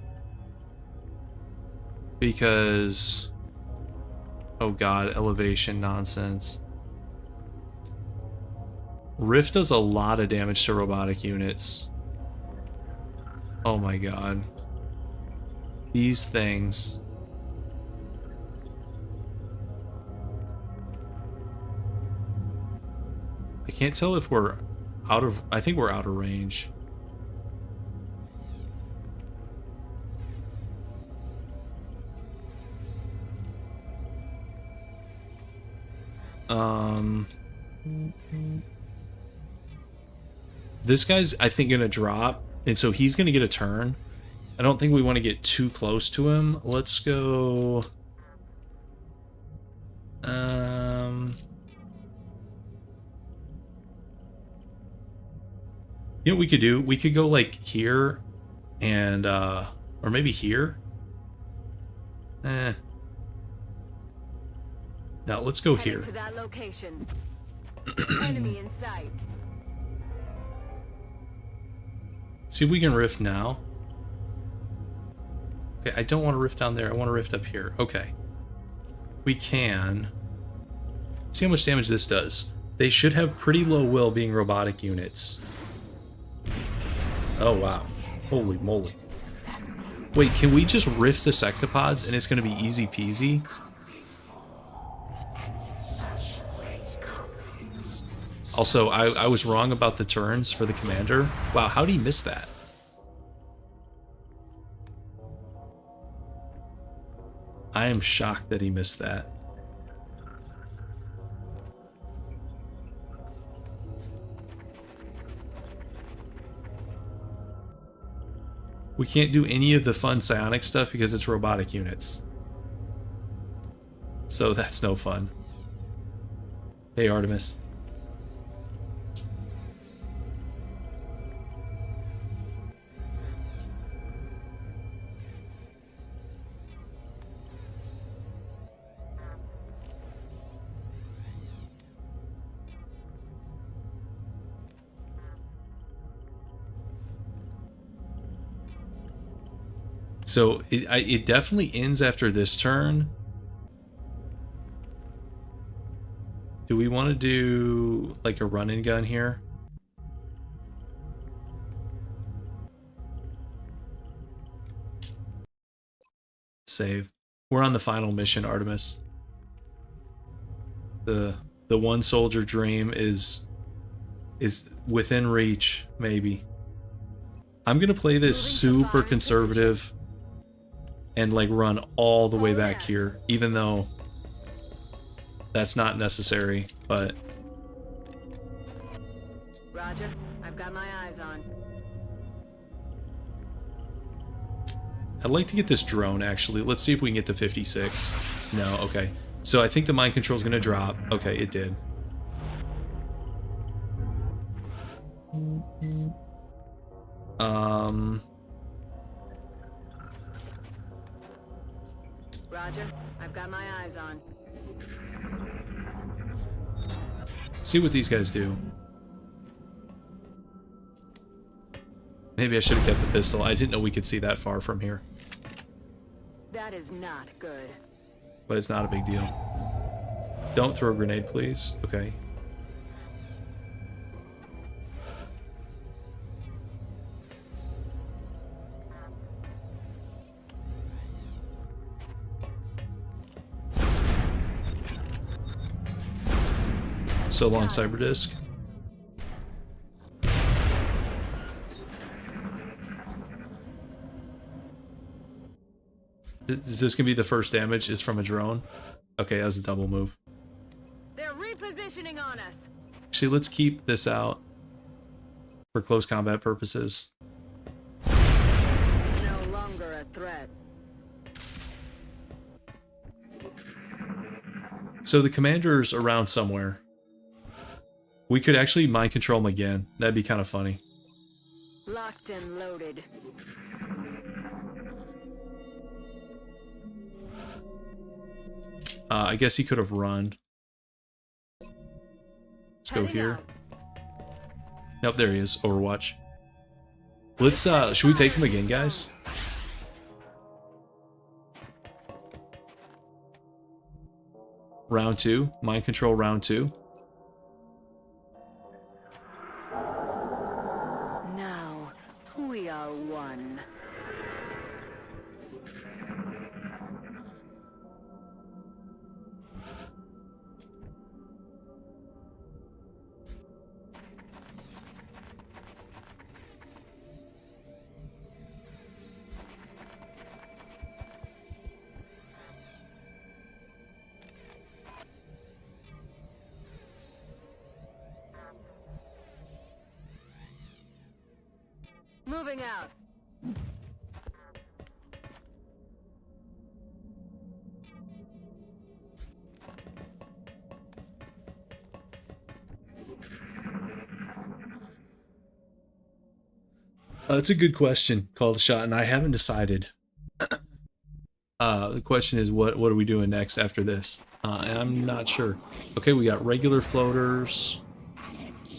Because... Oh god, elevation nonsense. Rift does a lot of damage to robotic units. Oh my god. These things. I can't tell if we're out of... I think we're out of range. This guy's, I think, gonna drop, and so he's gonna get a turn. I don't think we want to get too close to him. Let's go... You know what we could do? We could go, like, here, and, or maybe here? Now, let's go here. To that location. Enemy in sight. See if we can rift now. Okay, I don't want to rift down there. I want to rift up here. Okay. We can. See how much damage this does. They should have pretty low will being robotic units. Oh, wow. Holy moly. Wait, can we just rift the sectopods and it's going to be easy peasy? Also, I was wrong about the turns for the commander. Wow, how did he miss that? I am shocked that he missed that. We can't do any of the fun psionic stuff because it's robotic units. So that's no fun. Hey, Artemis. So it definitely ends after this turn. Do we want to do like a run and gun here? Save. We're on the final mission, Artemis. The one soldier dream is within reach, maybe. I'm gonna play this super conservative and like run all the way back here, even though that's not necessary, but Roger, I've got my eyes on. I'd like to get this drone, actually. Let's see if we can get to 56. No, okay. So I think the mind control is going to drop. Okay, it did. Roger, I've got my eyes on. See what these guys do. Maybe I should have kept the pistol. I didn't know we could see that far from here. That is not good. But it's not a big deal. Don't throw a grenade, please. Okay. So long, Cyberdisk. Is this gonna be the first damage? Is from a drone? Okay, that was a double move. They're repositioning on us. Actually, let's keep this out for close combat purposes. No longer a threat. So the commander's around somewhere. We could actually mind control him again. That'd be kind of funny. Locked and loaded. I guess he could have run. Let's go here. Nope, there he is. Overwatch. Let's, should we take him again, guys? Round 2. Mind control round 2. Now, we are one. Moving out. That's a good question, called shot, and I haven't decided. The question is, what are we doing next after this? And I'm not sure. Okay, we got regular floaters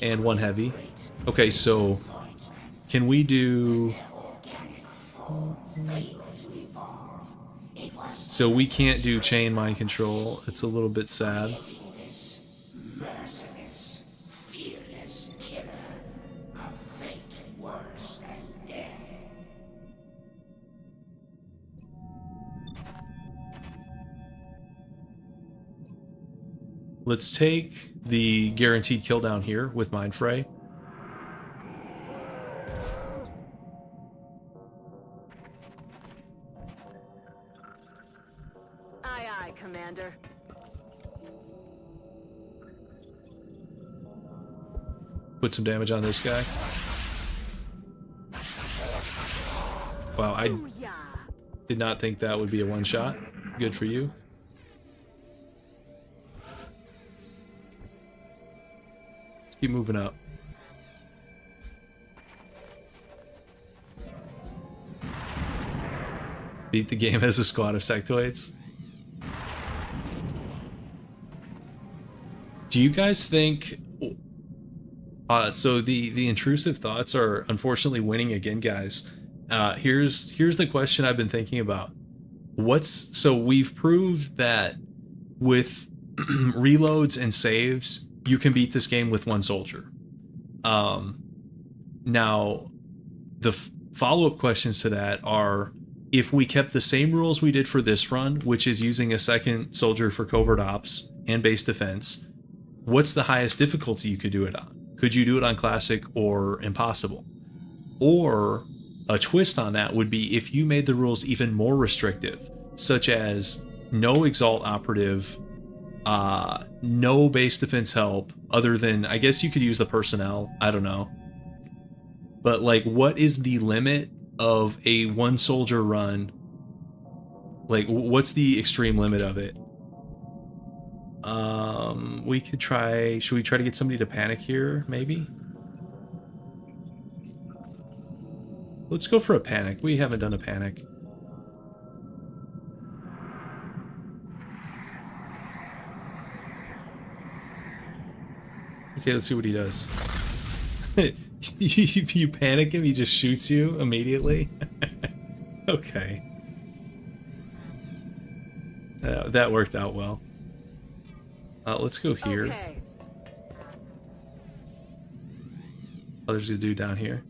and one heavy. Okay, so can we do... So we can't do chain mind control. It's a little bit sad. Let's take the guaranteed kill down here with Mind Fray. Aye, aye, Commander. Put some damage on this guy. Wow, I did not think that would be a one-shot. Good for you. Let's keep moving up. Beat the game as a squad of sectoids. Do you guys think... so the intrusive thoughts are unfortunately winning again, guys. Here's the question I've been thinking about. So we've proved that with reloads and saves, you can beat this game with one soldier. Now, the follow-up questions to that are, if we kept the same rules we did for this run, which is using a second soldier for covert ops and base defense, what's the highest difficulty you could do it on? Could you do it on classic or impossible? Or a twist on that would be if you made the rules even more restrictive, such as no EXALT operative, no base defense help, other than, I guess you could use the personnel, I don't know. But like, what is the limit of a one soldier run? Like, what's the extreme limit of it? We could try, should we try to get somebody to panic here, maybe? Let's go for a panic. We haven't done a panic. Okay, let's see what he does. If you panic him, he just shoots you immediately. Okay. That worked out well. Let's go here. Okay. Oh, there's a dude down here.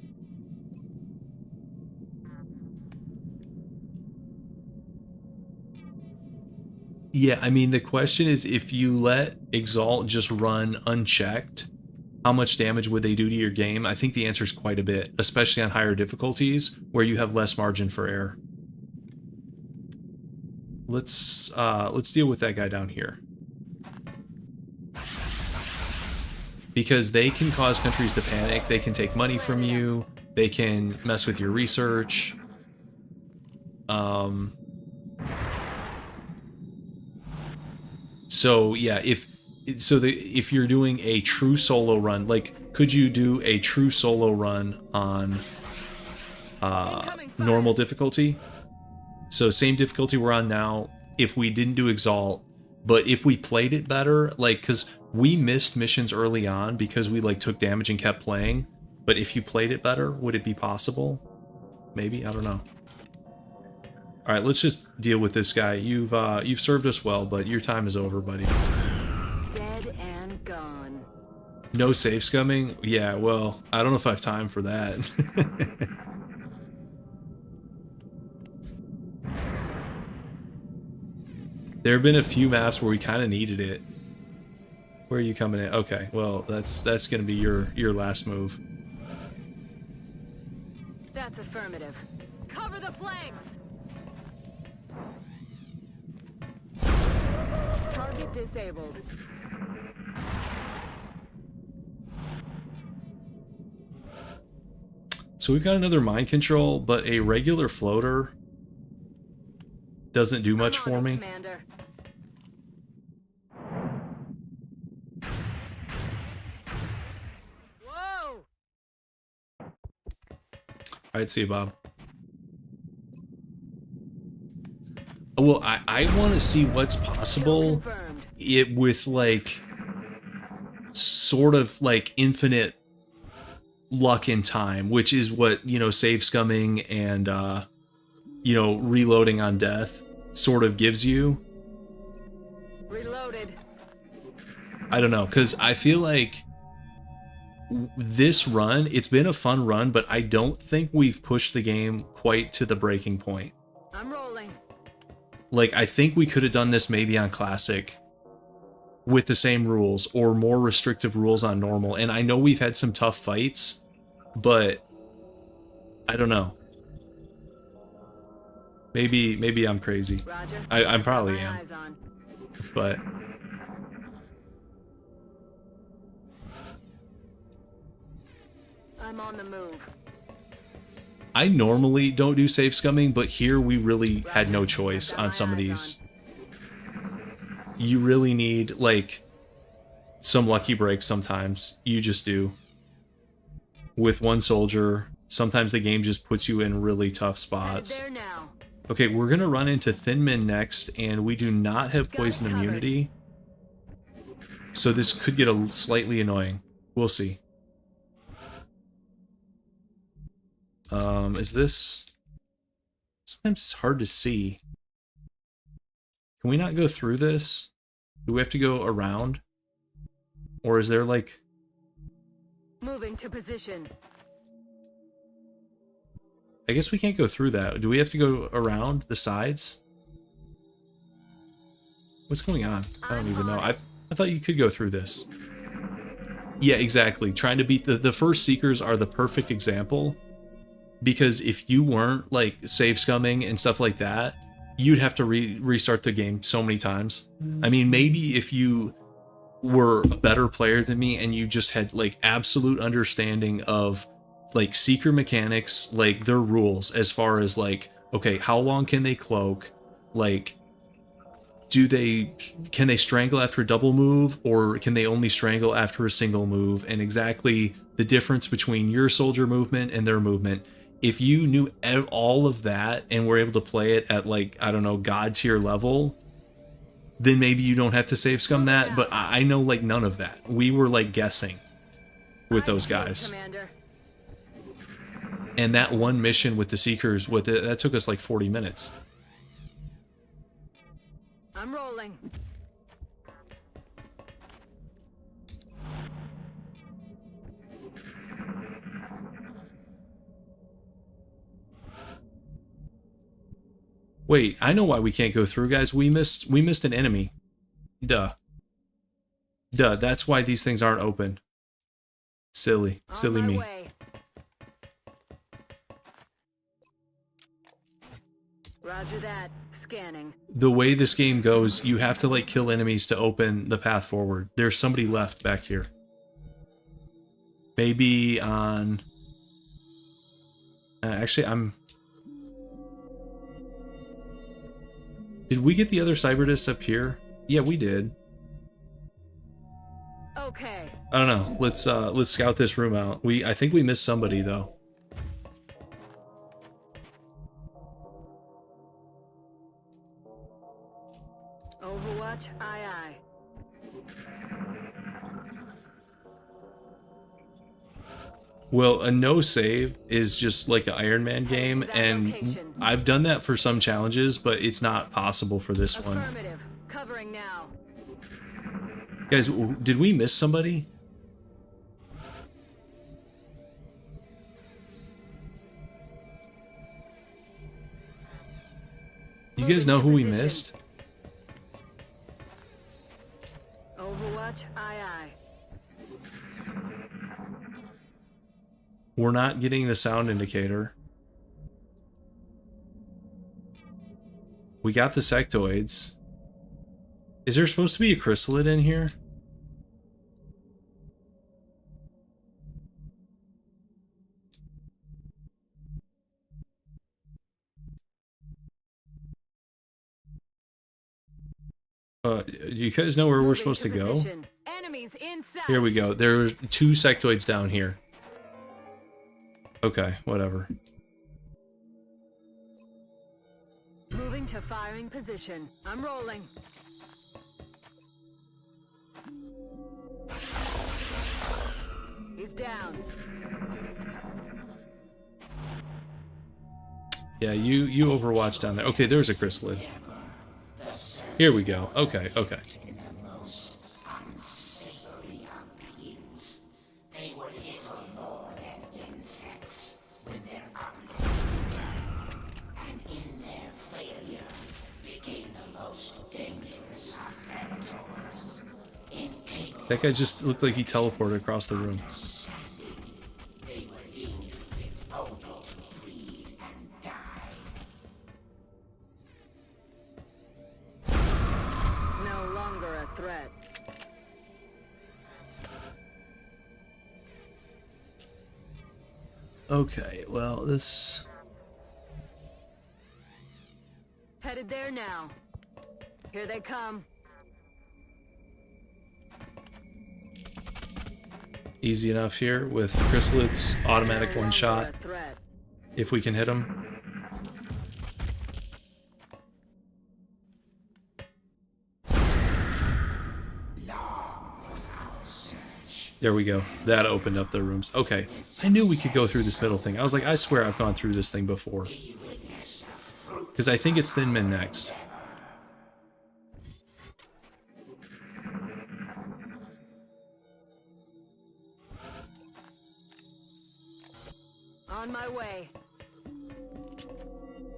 Yeah, I mean, the question is, if you let EXALT just run unchecked, how much damage would they do to your game? I think the answer is quite a bit, especially on higher difficulties where you have less margin for error. Let's deal with that guy down here. Because they can cause countries to panic, they can take money from you, they can mess with your research. So yeah, if you're doing a true solo run, like, could you do a true solo run on normal difficulty? So same difficulty we're on now, if we didn't do EXALT, but if we played it better, like, because we missed missions early on because we like took damage and kept playing, but if you played it better, would it be possible? Maybe, I don't know. All right, let's just deal with this guy. You've served us well, but your time is over, buddy. Dead and gone. No safe scumming? Yeah, well, I don't know if I have time for that. There have been a few maps where we kind of needed it. Where are you coming in? Okay, well, that's gonna be your last move. That's affirmative. Cover the flanks. Target disabled. So we've got another mind control, but a regular floater doesn't do much for me. Commander. Whoa! Alright, see you, Bob. Well, I want to see what's possible with, like, sort of, like, infinite luck in time, which is what, you know, save scumming and, you know, reloading on death sort of gives you. Reloaded. I don't know, because I feel like this run, it's been a fun run, but I don't think we've pushed the game quite to the breaking point. I'm rolling. Like, I think we could have done this maybe on Classic with the same rules or more restrictive rules on normal. And I know we've had some tough fights, but I don't know. Maybe I'm crazy. Roger. I probably am. But I'm on the move. I normally don't do safe scumming, but here we really had no choice on some of these. You really need, like, some lucky breaks sometimes. You just do. With one soldier, sometimes the game just puts you in really tough spots. There now. Okay, we're gonna run into Thin Men next, and we do not have poison immunity. So this could get a slightly annoying. We'll see. Is this... Sometimes it's hard to see. Can we not go through this? Do we have to go around? Or is there like... Moving to position. I guess we can't go through that. Do we have to go around the sides? What's going on? I don't even know. I thought you could go through this. Yeah, exactly. Trying to beat the first Seekers are the perfect example. Because if you weren't like save scumming and stuff like that, you'd have to restart the game so many times. I mean, maybe if you were a better player than me and you just had like absolute understanding of like Seeker mechanics, like their rules as far as like, okay, how long can they cloak? Like, can they strangle after a double move, or can they only strangle after a single move? And exactly the difference between your soldier movement and their movement. If you knew all of that and were able to play it at like, I don't know, God tier level, then maybe you don't have to save scum that. But I know like none of that. We were like guessing with those guys. And that one mission with the Seekers, that took us like 40 minutes. I'm rolling. Wait, I know why we can't go through, guys. We missed an enemy. Duh. That's why these things aren't open. Silly me. Roger that. Scanning. The way this game goes, you have to like kill enemies to open the path forward. There's somebody left back here. Maybe on... actually, Did we get the other cyber discs up here? Yeah, we did. Okay. I don't know. Let's scout this room out. I think we missed somebody though. Overwatch, aye. Well, a no save is just like an Iron Man game, and I've done that for some challenges, but it's not possible for this one. Covering now. Guys, did we miss somebody? You guys know who we missed? Overwatch, aye. We're not getting the sound indicator. We got the sectoids. Is there supposed to be a chrysalid in here? Do you guys know where we're supposed to go? Here we go. There's 2 sectoids down here. Okay, whatever. Moving to firing position. I'm rolling. He's down. Yeah, you Overwatch down there. Okay, there's a chrysalid. Here we go. Okay. That guy just looked like he teleported across the room. No longer a threat. Okay, well, this... Headed there now. Here they come. Easy enough here with chrysalids, automatic one shot. If we can hit them. Long was our search, There we go. That opened up the rooms. Okay. I knew we could go through this middle thing. I was like, I swear I've gone through this thing before. Because I think it's Thin Men next. On my way.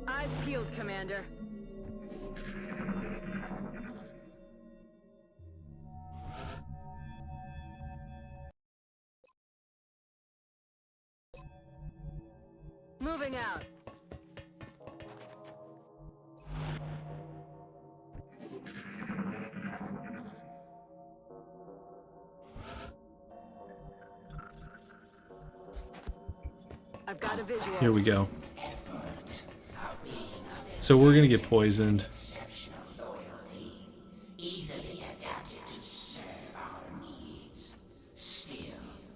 Eyes peeled, Commander. Moving out. I've got a visual. Here we go. So we're gonna get poisoned. Easily adapted to serve our needs. Still,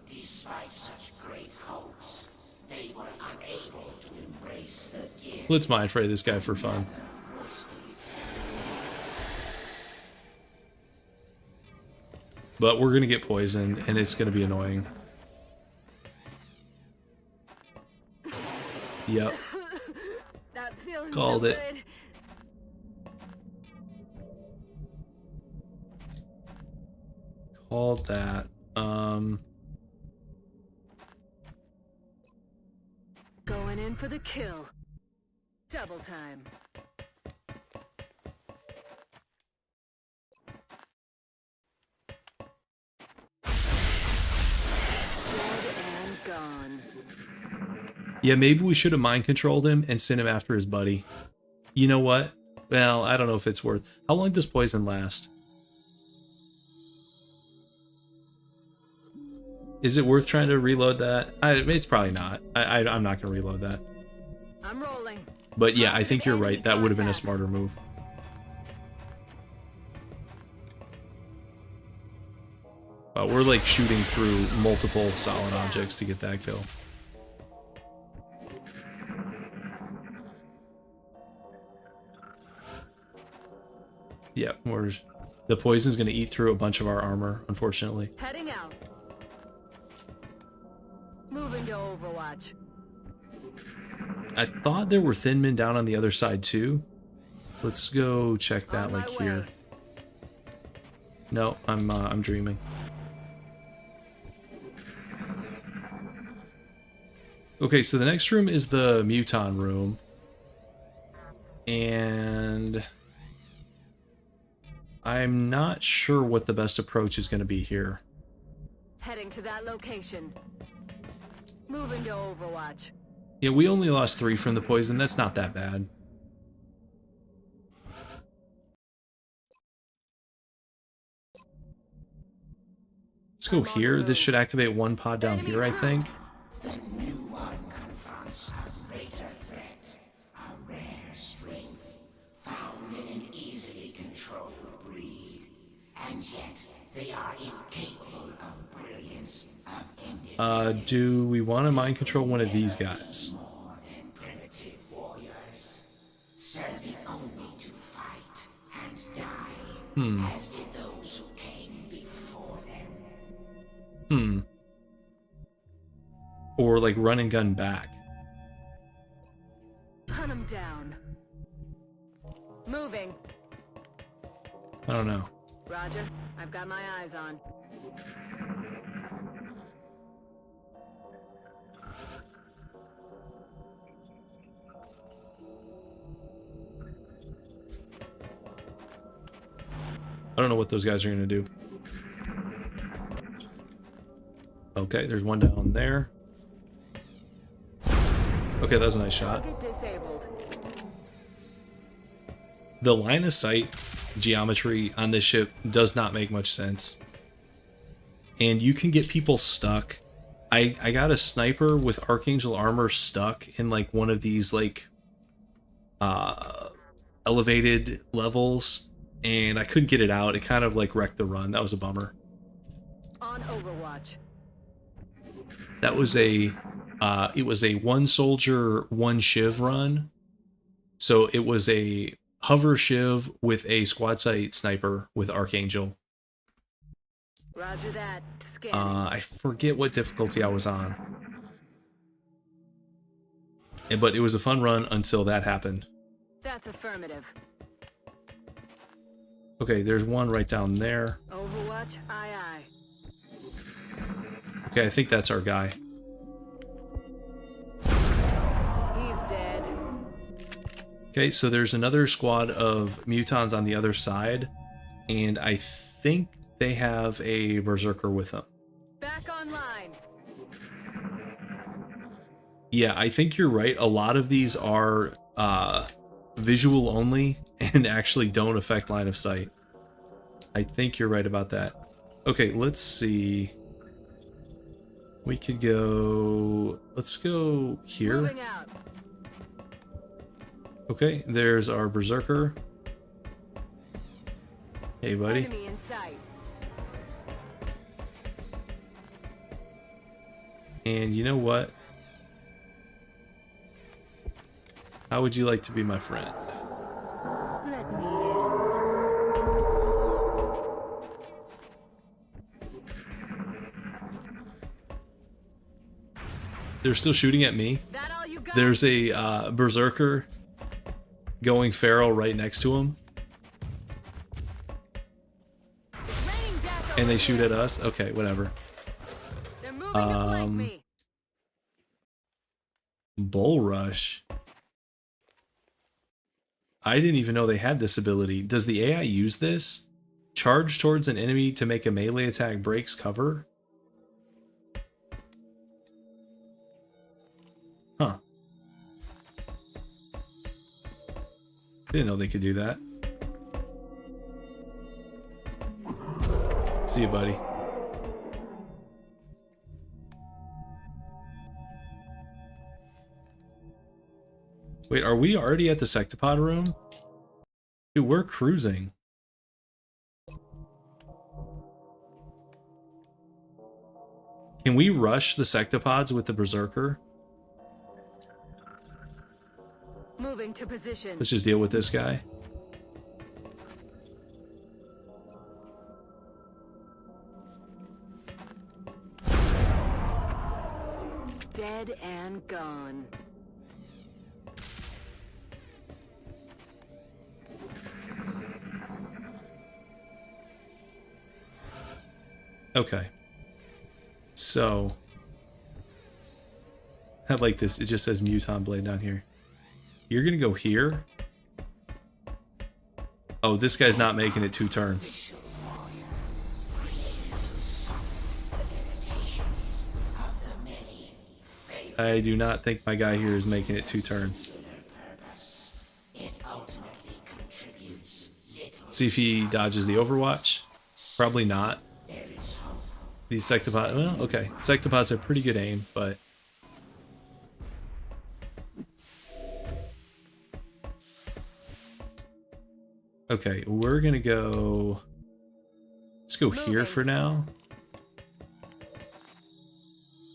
despite such great hopes, they were unable to embrace the gift. Let's mind fray this guy for fun. But we're gonna get poisoned, and it's gonna be annoying. Yep. That feels Called it. good. Called that. Going in for the kill. Double time. Dead and gone. Yeah, maybe we should have mind controlled him and sent him after his buddy. You know what? Well, I don't know if it's worth. How long does poison last? Is it worth trying to reload that? It's probably not. I'm not going to reload that. I'm rolling. But yeah, I think you're right. That would have been a smarter move. We're like shooting through multiple solid objects to get that kill. Yeah, the poison's going to eat through a bunch of our armor, unfortunately. Heading out. Moving to Overwatch. I thought there were Thin Men down on the other side too. Let's go check that like here. No, I'm dreaming. Okay, so the next room is the Muton room. And I'm not sure what the best approach is going to be here. Heading to that location. Moving to Overwatch. Yeah, we only lost 3 from the poison. That's not that bad. Let's go here. This should activate one pod down here, I think. The new one confronts a greater threat, a rare strength found in an easily controlled breed, and yet they are incapable of brilliance, of independence. Do we want to mind control one of these guys? More than primitive warriors, serving only to fight and die, as did those who came before them. Or like run and gun back. Hunt him down. Moving. I don't know. Roger. I've got my eyes on. I don't know what those guys are going to do. Okay, there's one down there. Okay, that was a nice shot. Disabled. The line of sight geometry on this ship does not make much sense. And you can get people stuck. I got a sniper with Archangel armor stuck in like one of these like elevated levels, and I couldn't get it out. It kind of like wrecked the run. That was a bummer. On Overwatch. That was a it was a 1 soldier 1 shiv run. So it was a hover shiv with a squad sight sniper with Archangel. Roger that. I forget what difficulty I was on. But it was a fun run until that happened. That's affirmative. Okay, there's one right down there. Overwatch, aye aye. Okay, I think that's our guy. He's dead. Okay, so there's another squad of mutons on the other side, and I think they have a berserker with them. Back online. Yeah, I think you're right. A lot of these are visual only and actually don't affect line of sight. I think you're right about that. Okay, let's see. We could go... Let's go here. Moving out. Okay, there's our berserker. Hey, buddy. Enemy in sight. And you know what? How would you like to be my friend? Let me They're still shooting at me. There's a berserker going feral right next to him. And they shoot at us? Okay, whatever. Bull Rush. I didn't even know they had this ability. Does the AI use this? Charge towards an enemy to make a melee attack breaks cover? Huh. Didn't know they could do that. See you, buddy. Wait, are we already at the sectopod room? Dude, we're cruising. Can we rush the sectopods with the berserker? Moving to position. Let's just deal with this guy. Dead and gone. Okay. So, I like this. It just says Muton Blade down here. You're gonna go here. Oh, this guy's not making it 2 turns. I do not think my guy here is making it 2 turns. Let's see if he dodges the Overwatch. Probably not. These sectopods, well, okay. Sectopods have pretty good aim, but... Okay, we're gonna go... Let's go here for now.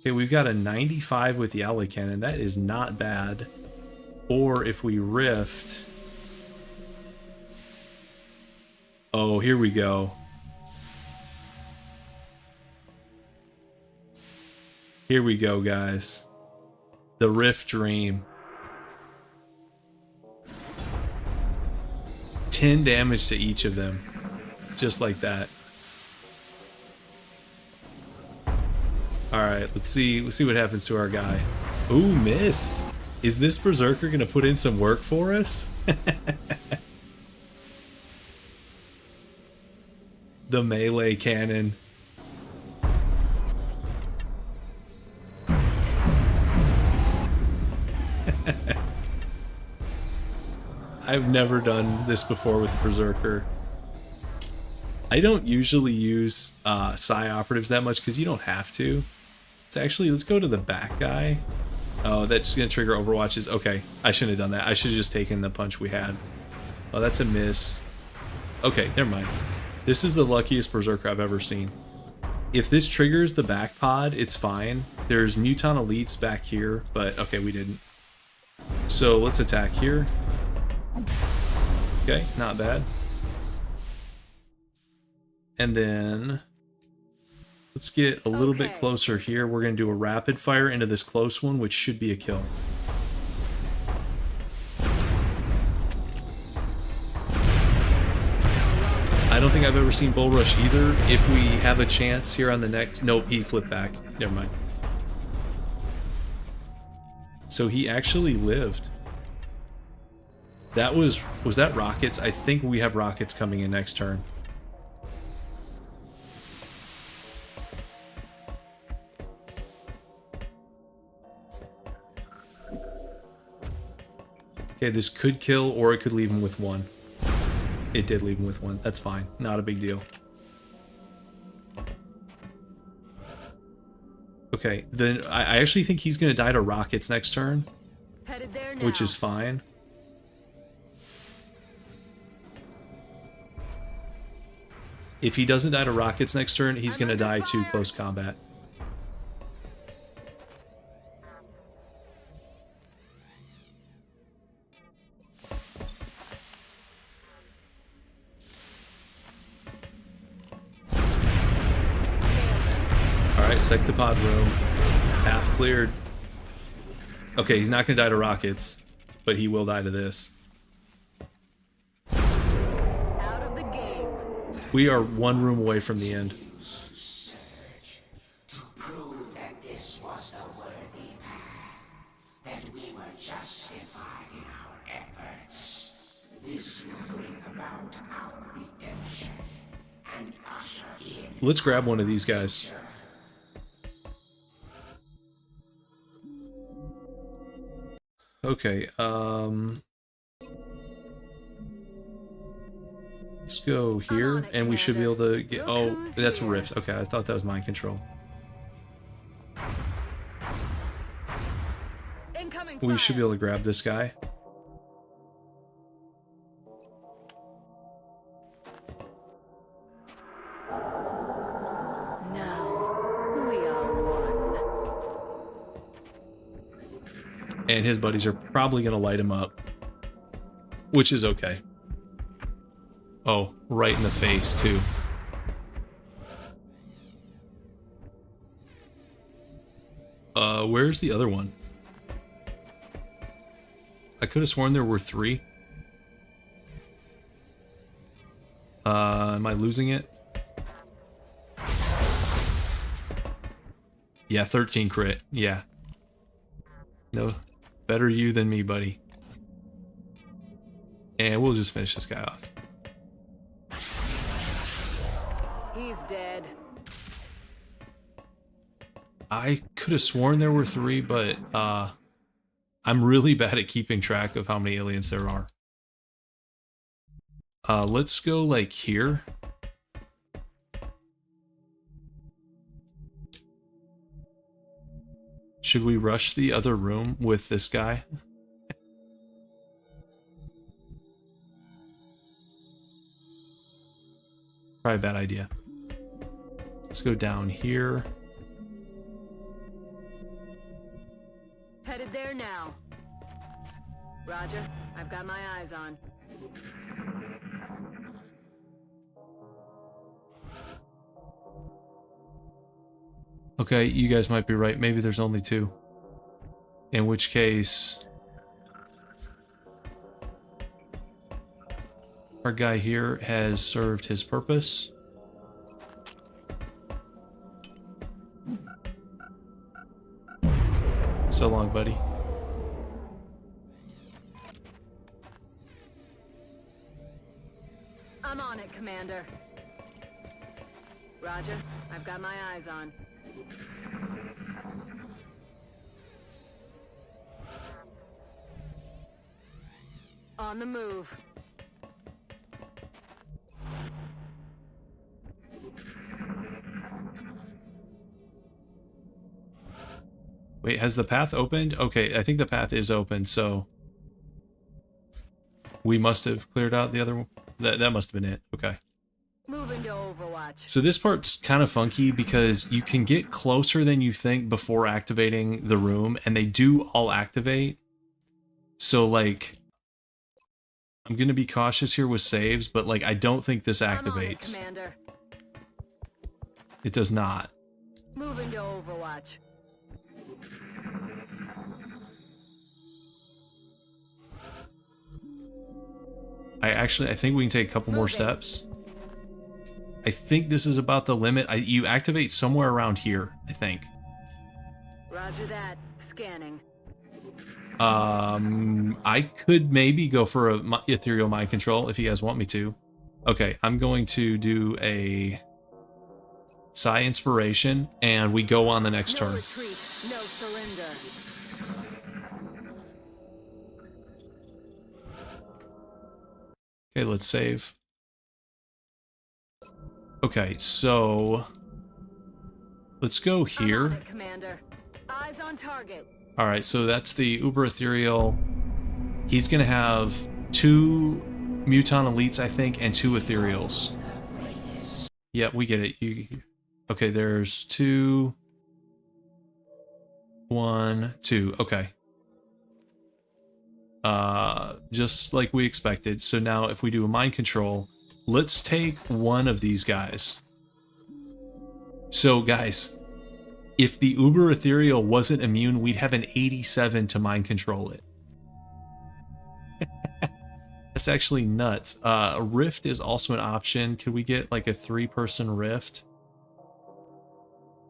Okay, we've got a 95 with the alley cannon. That is not bad. Or if we rift... Oh, here we go. Here we go, guys. The Rift Dream. 10 damage to each of them. Just like that. Alright, let's see what happens to our guy. Ooh, missed. Is this Berserker gonna put in some work for us? The melee cannon. I've never done this before with Berserker. I don't usually use Psi operatives that much because you don't have to. It's actually, let's go to the back guy. Oh, that's gonna trigger Overwatches. Okay, I shouldn't have done that. I should have just taken the punch we had. Oh, that's a miss. Okay, never mind. This is the luckiest Berserker I've ever seen. If this triggers the back pod, it's fine. There's Muton Elites back here, but okay, we didn't. So let's attack here. Okay, not bad. And then Let's get a little bit closer here. We're going to do a rapid fire into this close one, which should be a kill. I don't think I've ever seen Bull Rush either. If we have a chance here on the next... Nope, he flipped back. Never mind. So he actually lived. That was that rockets? I think we have rockets coming in next turn. Okay, this could kill, or it could leave him with one. It did leave him with one. That's fine. Not a big deal. Okay, then I actually think he's going to die to rockets next turn, which is fine. If he doesn't die to rockets next turn, he's going to die to close combat. Sectopod room. Half cleared. Okay, he's not going to die to rockets, but he will die to this. Out of the game. We are one room away from the end. To prove that this was the worthy path, that we were justified in our efforts. This will bring about our redemption and usher in. Let's grab one of these guys. Okay, let's go here, and we should be able to get... Oh, that's a rift. Okay, I thought that was mind control. We should be able to grab this guy. And his buddies are probably going to light him up, which is okay. Oh, right in the face, too. Where's the other one? I could have sworn there were 3. Am I losing it? Yeah, 13 crit. Yeah. No. Better you than me, buddy. And we'll just finish this guy off. He's dead. I could have sworn there were 3, but I'm really bad at keeping track of how many aliens there are. Let's go like here. Should we rush the other room with this guy? Probably a bad idea. Let's go down here. Headed there now. Roger, I've got my eyes on. Okay, you guys might be right. Maybe there's only 2. In which case... our guy here has served his purpose. So long, buddy. I'm on it, Commander. Roger, I've got my eyes on. On the move. Wait, has the path opened? Okay, I think the path is open, so we must have cleared out the other one. That must have been it. Okay. Move into Overwatch. So this part's kind of funky because you can get closer than you think before activating the room, and they do all activate. So, like, I'm going to be cautious here with saves, but, like, I don't think this activates. Commander. It does not. Moving to Overwatch. I think we can take a couple more steps. I think this is about the limit. You activate somewhere around here, I think. Roger that. Scanning. I could maybe go for a ethereal mind control if you guys want me to. Okay, I'm going to do a psi inspiration, and we go on the next turn. Retreat, no surrender. Okay, let's save. Okay, so let's go here. It, Commander. Eyes on target. All right, so that's the Uber Ethereal. He's gonna have 2 Muton Elites, I think, and 2 Ethereals. Yeah, we get it. Okay, there's 2, 1, 2. Okay. Just like we expected. So now if we do a mind control, let's take one of these guys. So guys, if the Uber Ethereal wasn't immune, we'd have an 87 to mind control it. That's actually nuts. A rift is also an option. Could we get like a 3-person rift?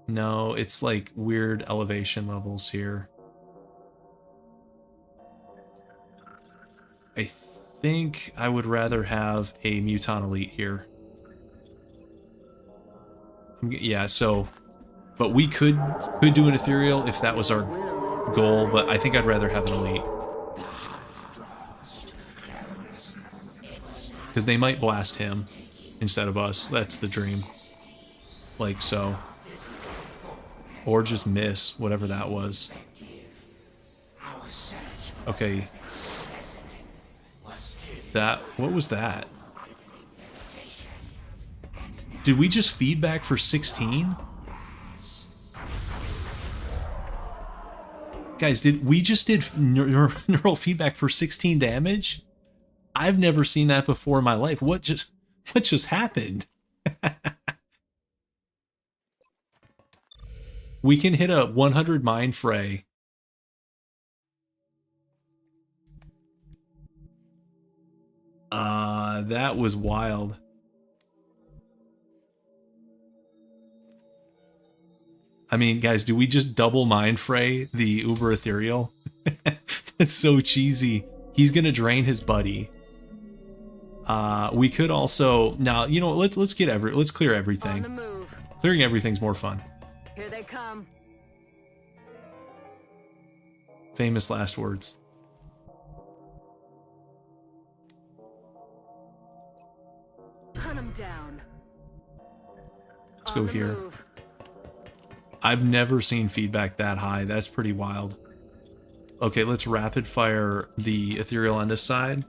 No, it's like weird elevation levels here. I think I would rather have a Muton Elite here. Yeah, so, but we could do an Ethereal if that was our goal, but I think I'd rather have an Elite. Because they might blast him instead of us. That's the dream. Like so. Or just miss, whatever that was. Okay. What was that? Did we just feedback for 16? Guys, we just did neural feedback for 16 damage? I've never seen that before in my life. What just happened? We can hit a 100 mind fray. That was wild. I mean, guys, do we just double mind fray the Uber Ethereal? That's so cheesy. He's gonna drain his buddy. We could also now, you know, let's clear everything. Clearing everything's more fun. Here they come. Famous last words. Hunt 'em down. Let's go here. I've never seen feedback that high. That's pretty wild. Okay, let's rapid fire the Ethereal on this side.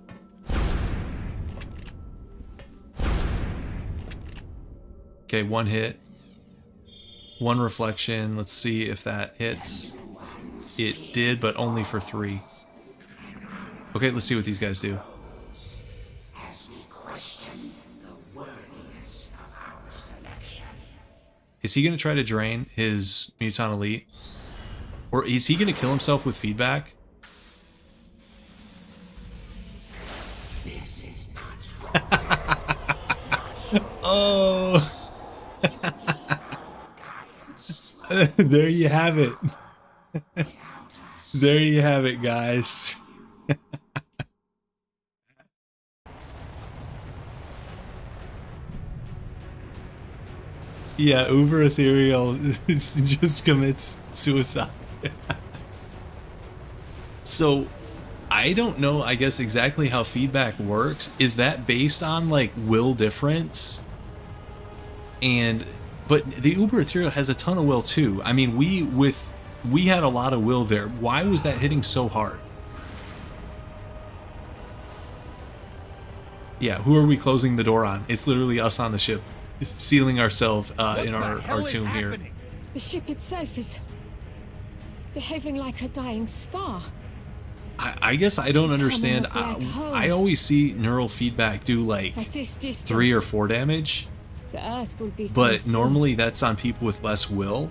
Okay, 1 hit. 1 reflection. Let's see if that hits. It did, but only for 3. Okay, let's see what these guys do. Is he going to try to drain his Muton Elite? Or is he going to kill himself with feedback? Oh! There you have it. There you have it, guys. Yeah, Uber Ethereal just commits suicide. So, I don't know, I guess, exactly how feedback works. Is that based on, like, will difference? But the Uber Ethereal has a ton of will, too. I mean, we had a lot of will there. Why was that hitting so hard? Yeah, who are we closing the door on? It's literally us on the ship, sealing ourselves in our tomb here. The ship itself is behaving like a dying star. I guess I don't understand. I always see neural feedback do like 3 or 4 damage. The Earth will be but consumed. normally that's on people with less will.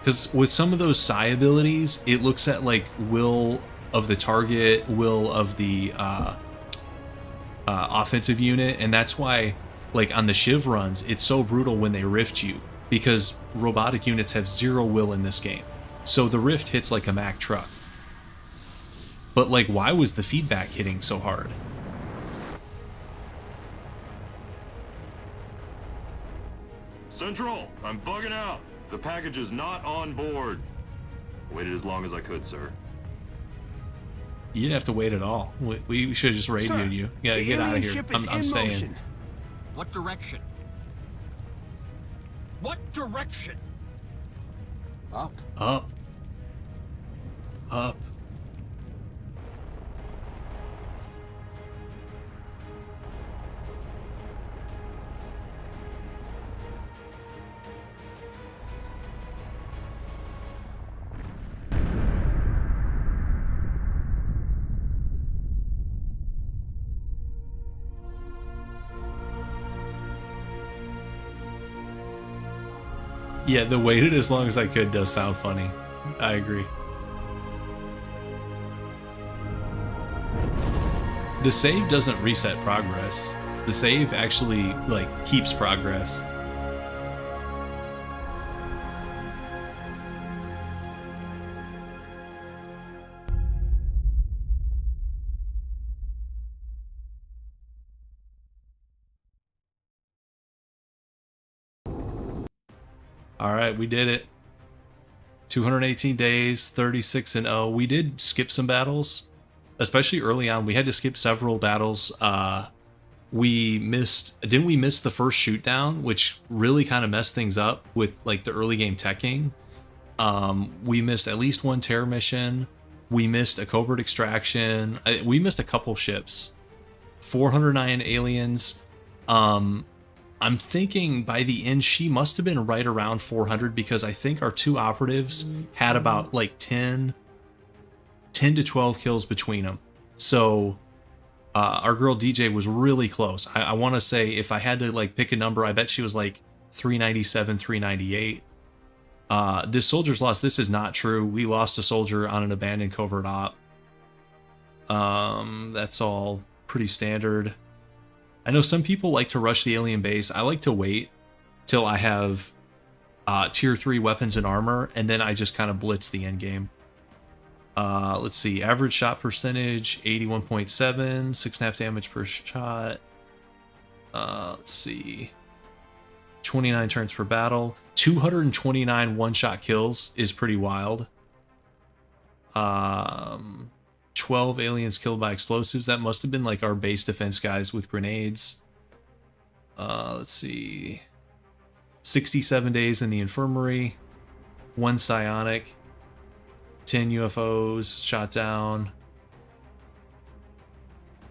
Because with some of those psi abilities, it looks at like will of the target, will of the offensive unit, and that's why like on the Shiv runs, it's so brutal when they rift you, because robotic units have 0 will in this game. So the rift hits like a Mack truck. But like, why was the feedback hitting so hard? Central, I'm bugging out. The package is not on board. Waited as long as I could, sir. You didn't have to wait at all. We should have just radioed you. Yeah, get out of here. I'm staying. What direction? What direction? Up. Up. Up. Yeah, the waited as long as I could does sound funny. I agree. The save doesn't reset progress. The save actually, like, keeps progress. All right, we did it. 218 days, 36-0. We did skip some battles, especially early on. We had to skip several battles. We didn't we miss the first shoot down, which really kind of messed things up with like the early game teching. We missed at least one terror mission. We missed a covert extraction. We missed a couple ships. 409 aliens. I'm thinking by the end, she must have been right around 400, because I think our 2 operatives had about like 10 to 12 kills between them. So our girl DJ was really close. I want to say, if I had to like pick a number, I bet she was like 397, 398. This soldier's lost. This is not true. We lost a soldier on an abandoned covert op. That's all pretty standard. I know some people like to rush the alien base. I like to wait till I have tier 3 weapons and armor, and then I just kind of blitz the end game. Let's see, average shot percentage 81.7, 6.5 damage per shot. Let's see, 29 turns per battle, 229 one-shot kills is pretty wild. 12 aliens killed by explosives. That must have been like our base defense guys with grenades. Let's see, 67 days in the infirmary, 1 psionic, 10 UFOs shot down,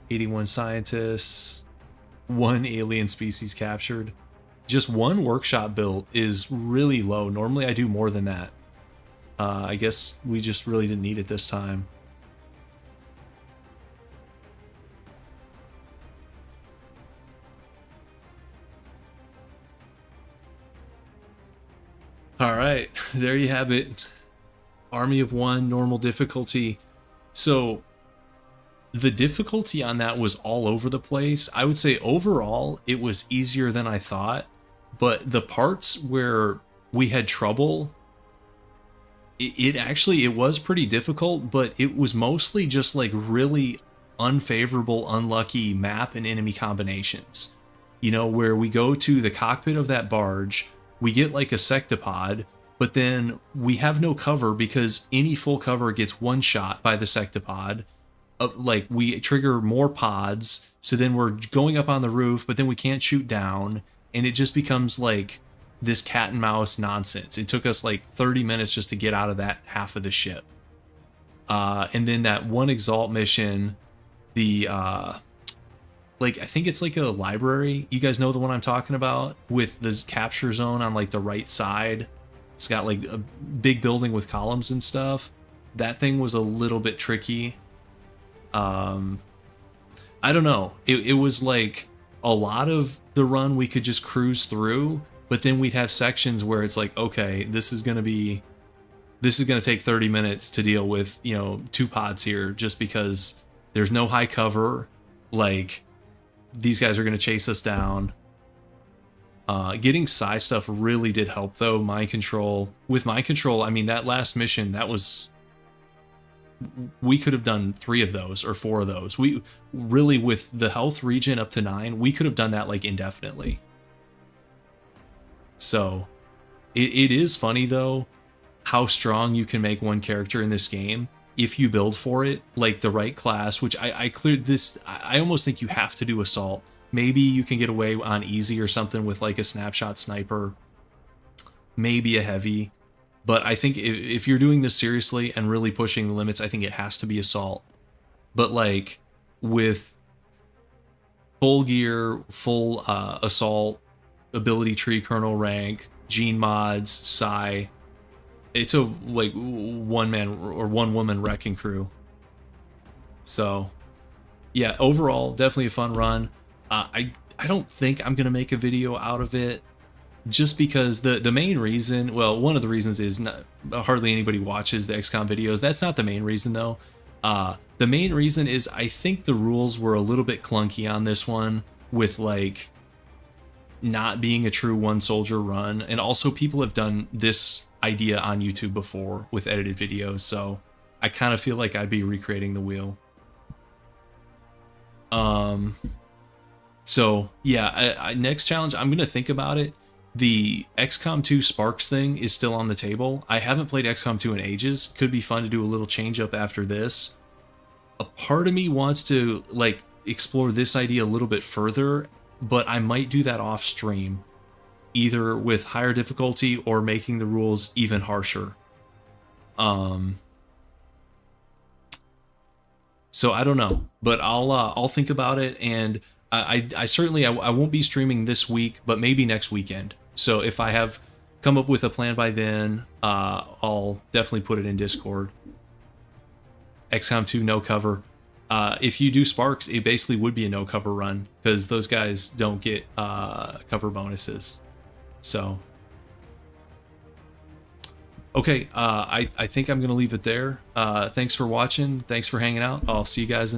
81 scientists, 1 alien species captured. Just 1 workshop built is really low. Normally I do more than that. I guess we just really didn't need it this time. All right, there you have it. Army of 1, normal difficulty. So the difficulty on that was all over the place. I would say overall it was easier than I thought, but the parts where we had trouble, it was pretty difficult, but it was mostly just like really unfavorable, unlucky map and enemy combinations. You know, where we go to the cockpit of that barge, we get like a sectopod, but then we have no cover because any full cover gets one shot by the sectopod. Like we trigger more pods, so then we're going up on the roof, but then we can't shoot down, and it just becomes like this cat and mouse nonsense. It took us like 30 minutes just to get out of that half of the ship. And then that one EXALT mission, the like, I think it's like a library. You guys know the one I'm talking about, with the capture zone on like the right side. It's got like a big building with columns and stuff. That thing was a little bit tricky. I don't know. It was like a lot of the run we could just cruise through, but then we'd have sections where it's like, okay, this is going to be this is going to take 30 minutes to deal with, you know, 2 pods here, just because there's no high cover. Like, these guys are going to chase us down. Getting psi stuff really did help, though. Mind control. With mind control, I mean, that last mission, that was... we could have done 3 of those or 4 of those. We really, with the health regen up to 9, we could have done that like indefinitely. So it is funny though how strong you can make one character in this game if you build for it, like the right class, which I cleared this. I almost think you have to do assault. Maybe you can get away on easy or something with like a snapshot sniper, maybe a heavy. But I think if you're doing this seriously and really pushing the limits, I think it has to be assault. But like with full gear, full assault, ability tree, kernel rank, gene mods, psi, it's a like one man or one woman wrecking crew. So yeah, overall definitely a fun run. I don't think I'm gonna make a video out of it, just because the main reason, well, one of the reasons is not, hardly anybody watches the XCOM videos. That's not the main reason though. The main reason is I think the rules were a little bit clunky on this one, with like not being a true one soldier run, and also people have done this idea on YouTube before with edited videos, so I kind of feel like I'd be recreating the wheel. So yeah, next challenge, I'm gonna think about it. The XCOM 2 Sparks thing is still on the table. I haven't played XCOM 2 in ages. Could be fun to do a little change up after this. A part of me wants to like explore this idea a little bit further, but I might do that off stream, either with higher difficulty or making the rules even harsher. So I don't know, but I'll think about it, and I certainly I won't be streaming this week, but maybe next weekend. So if I have come up with a plan by then, I'll definitely put it in Discord. XCOM 2 no cover. If you do Sparks, it basically would be a no cover run, because those guys don't get cover bonuses. So okay, I think I'm gonna leave it there. Thanks for watching. Thanks for hanging out. I'll see you guys in the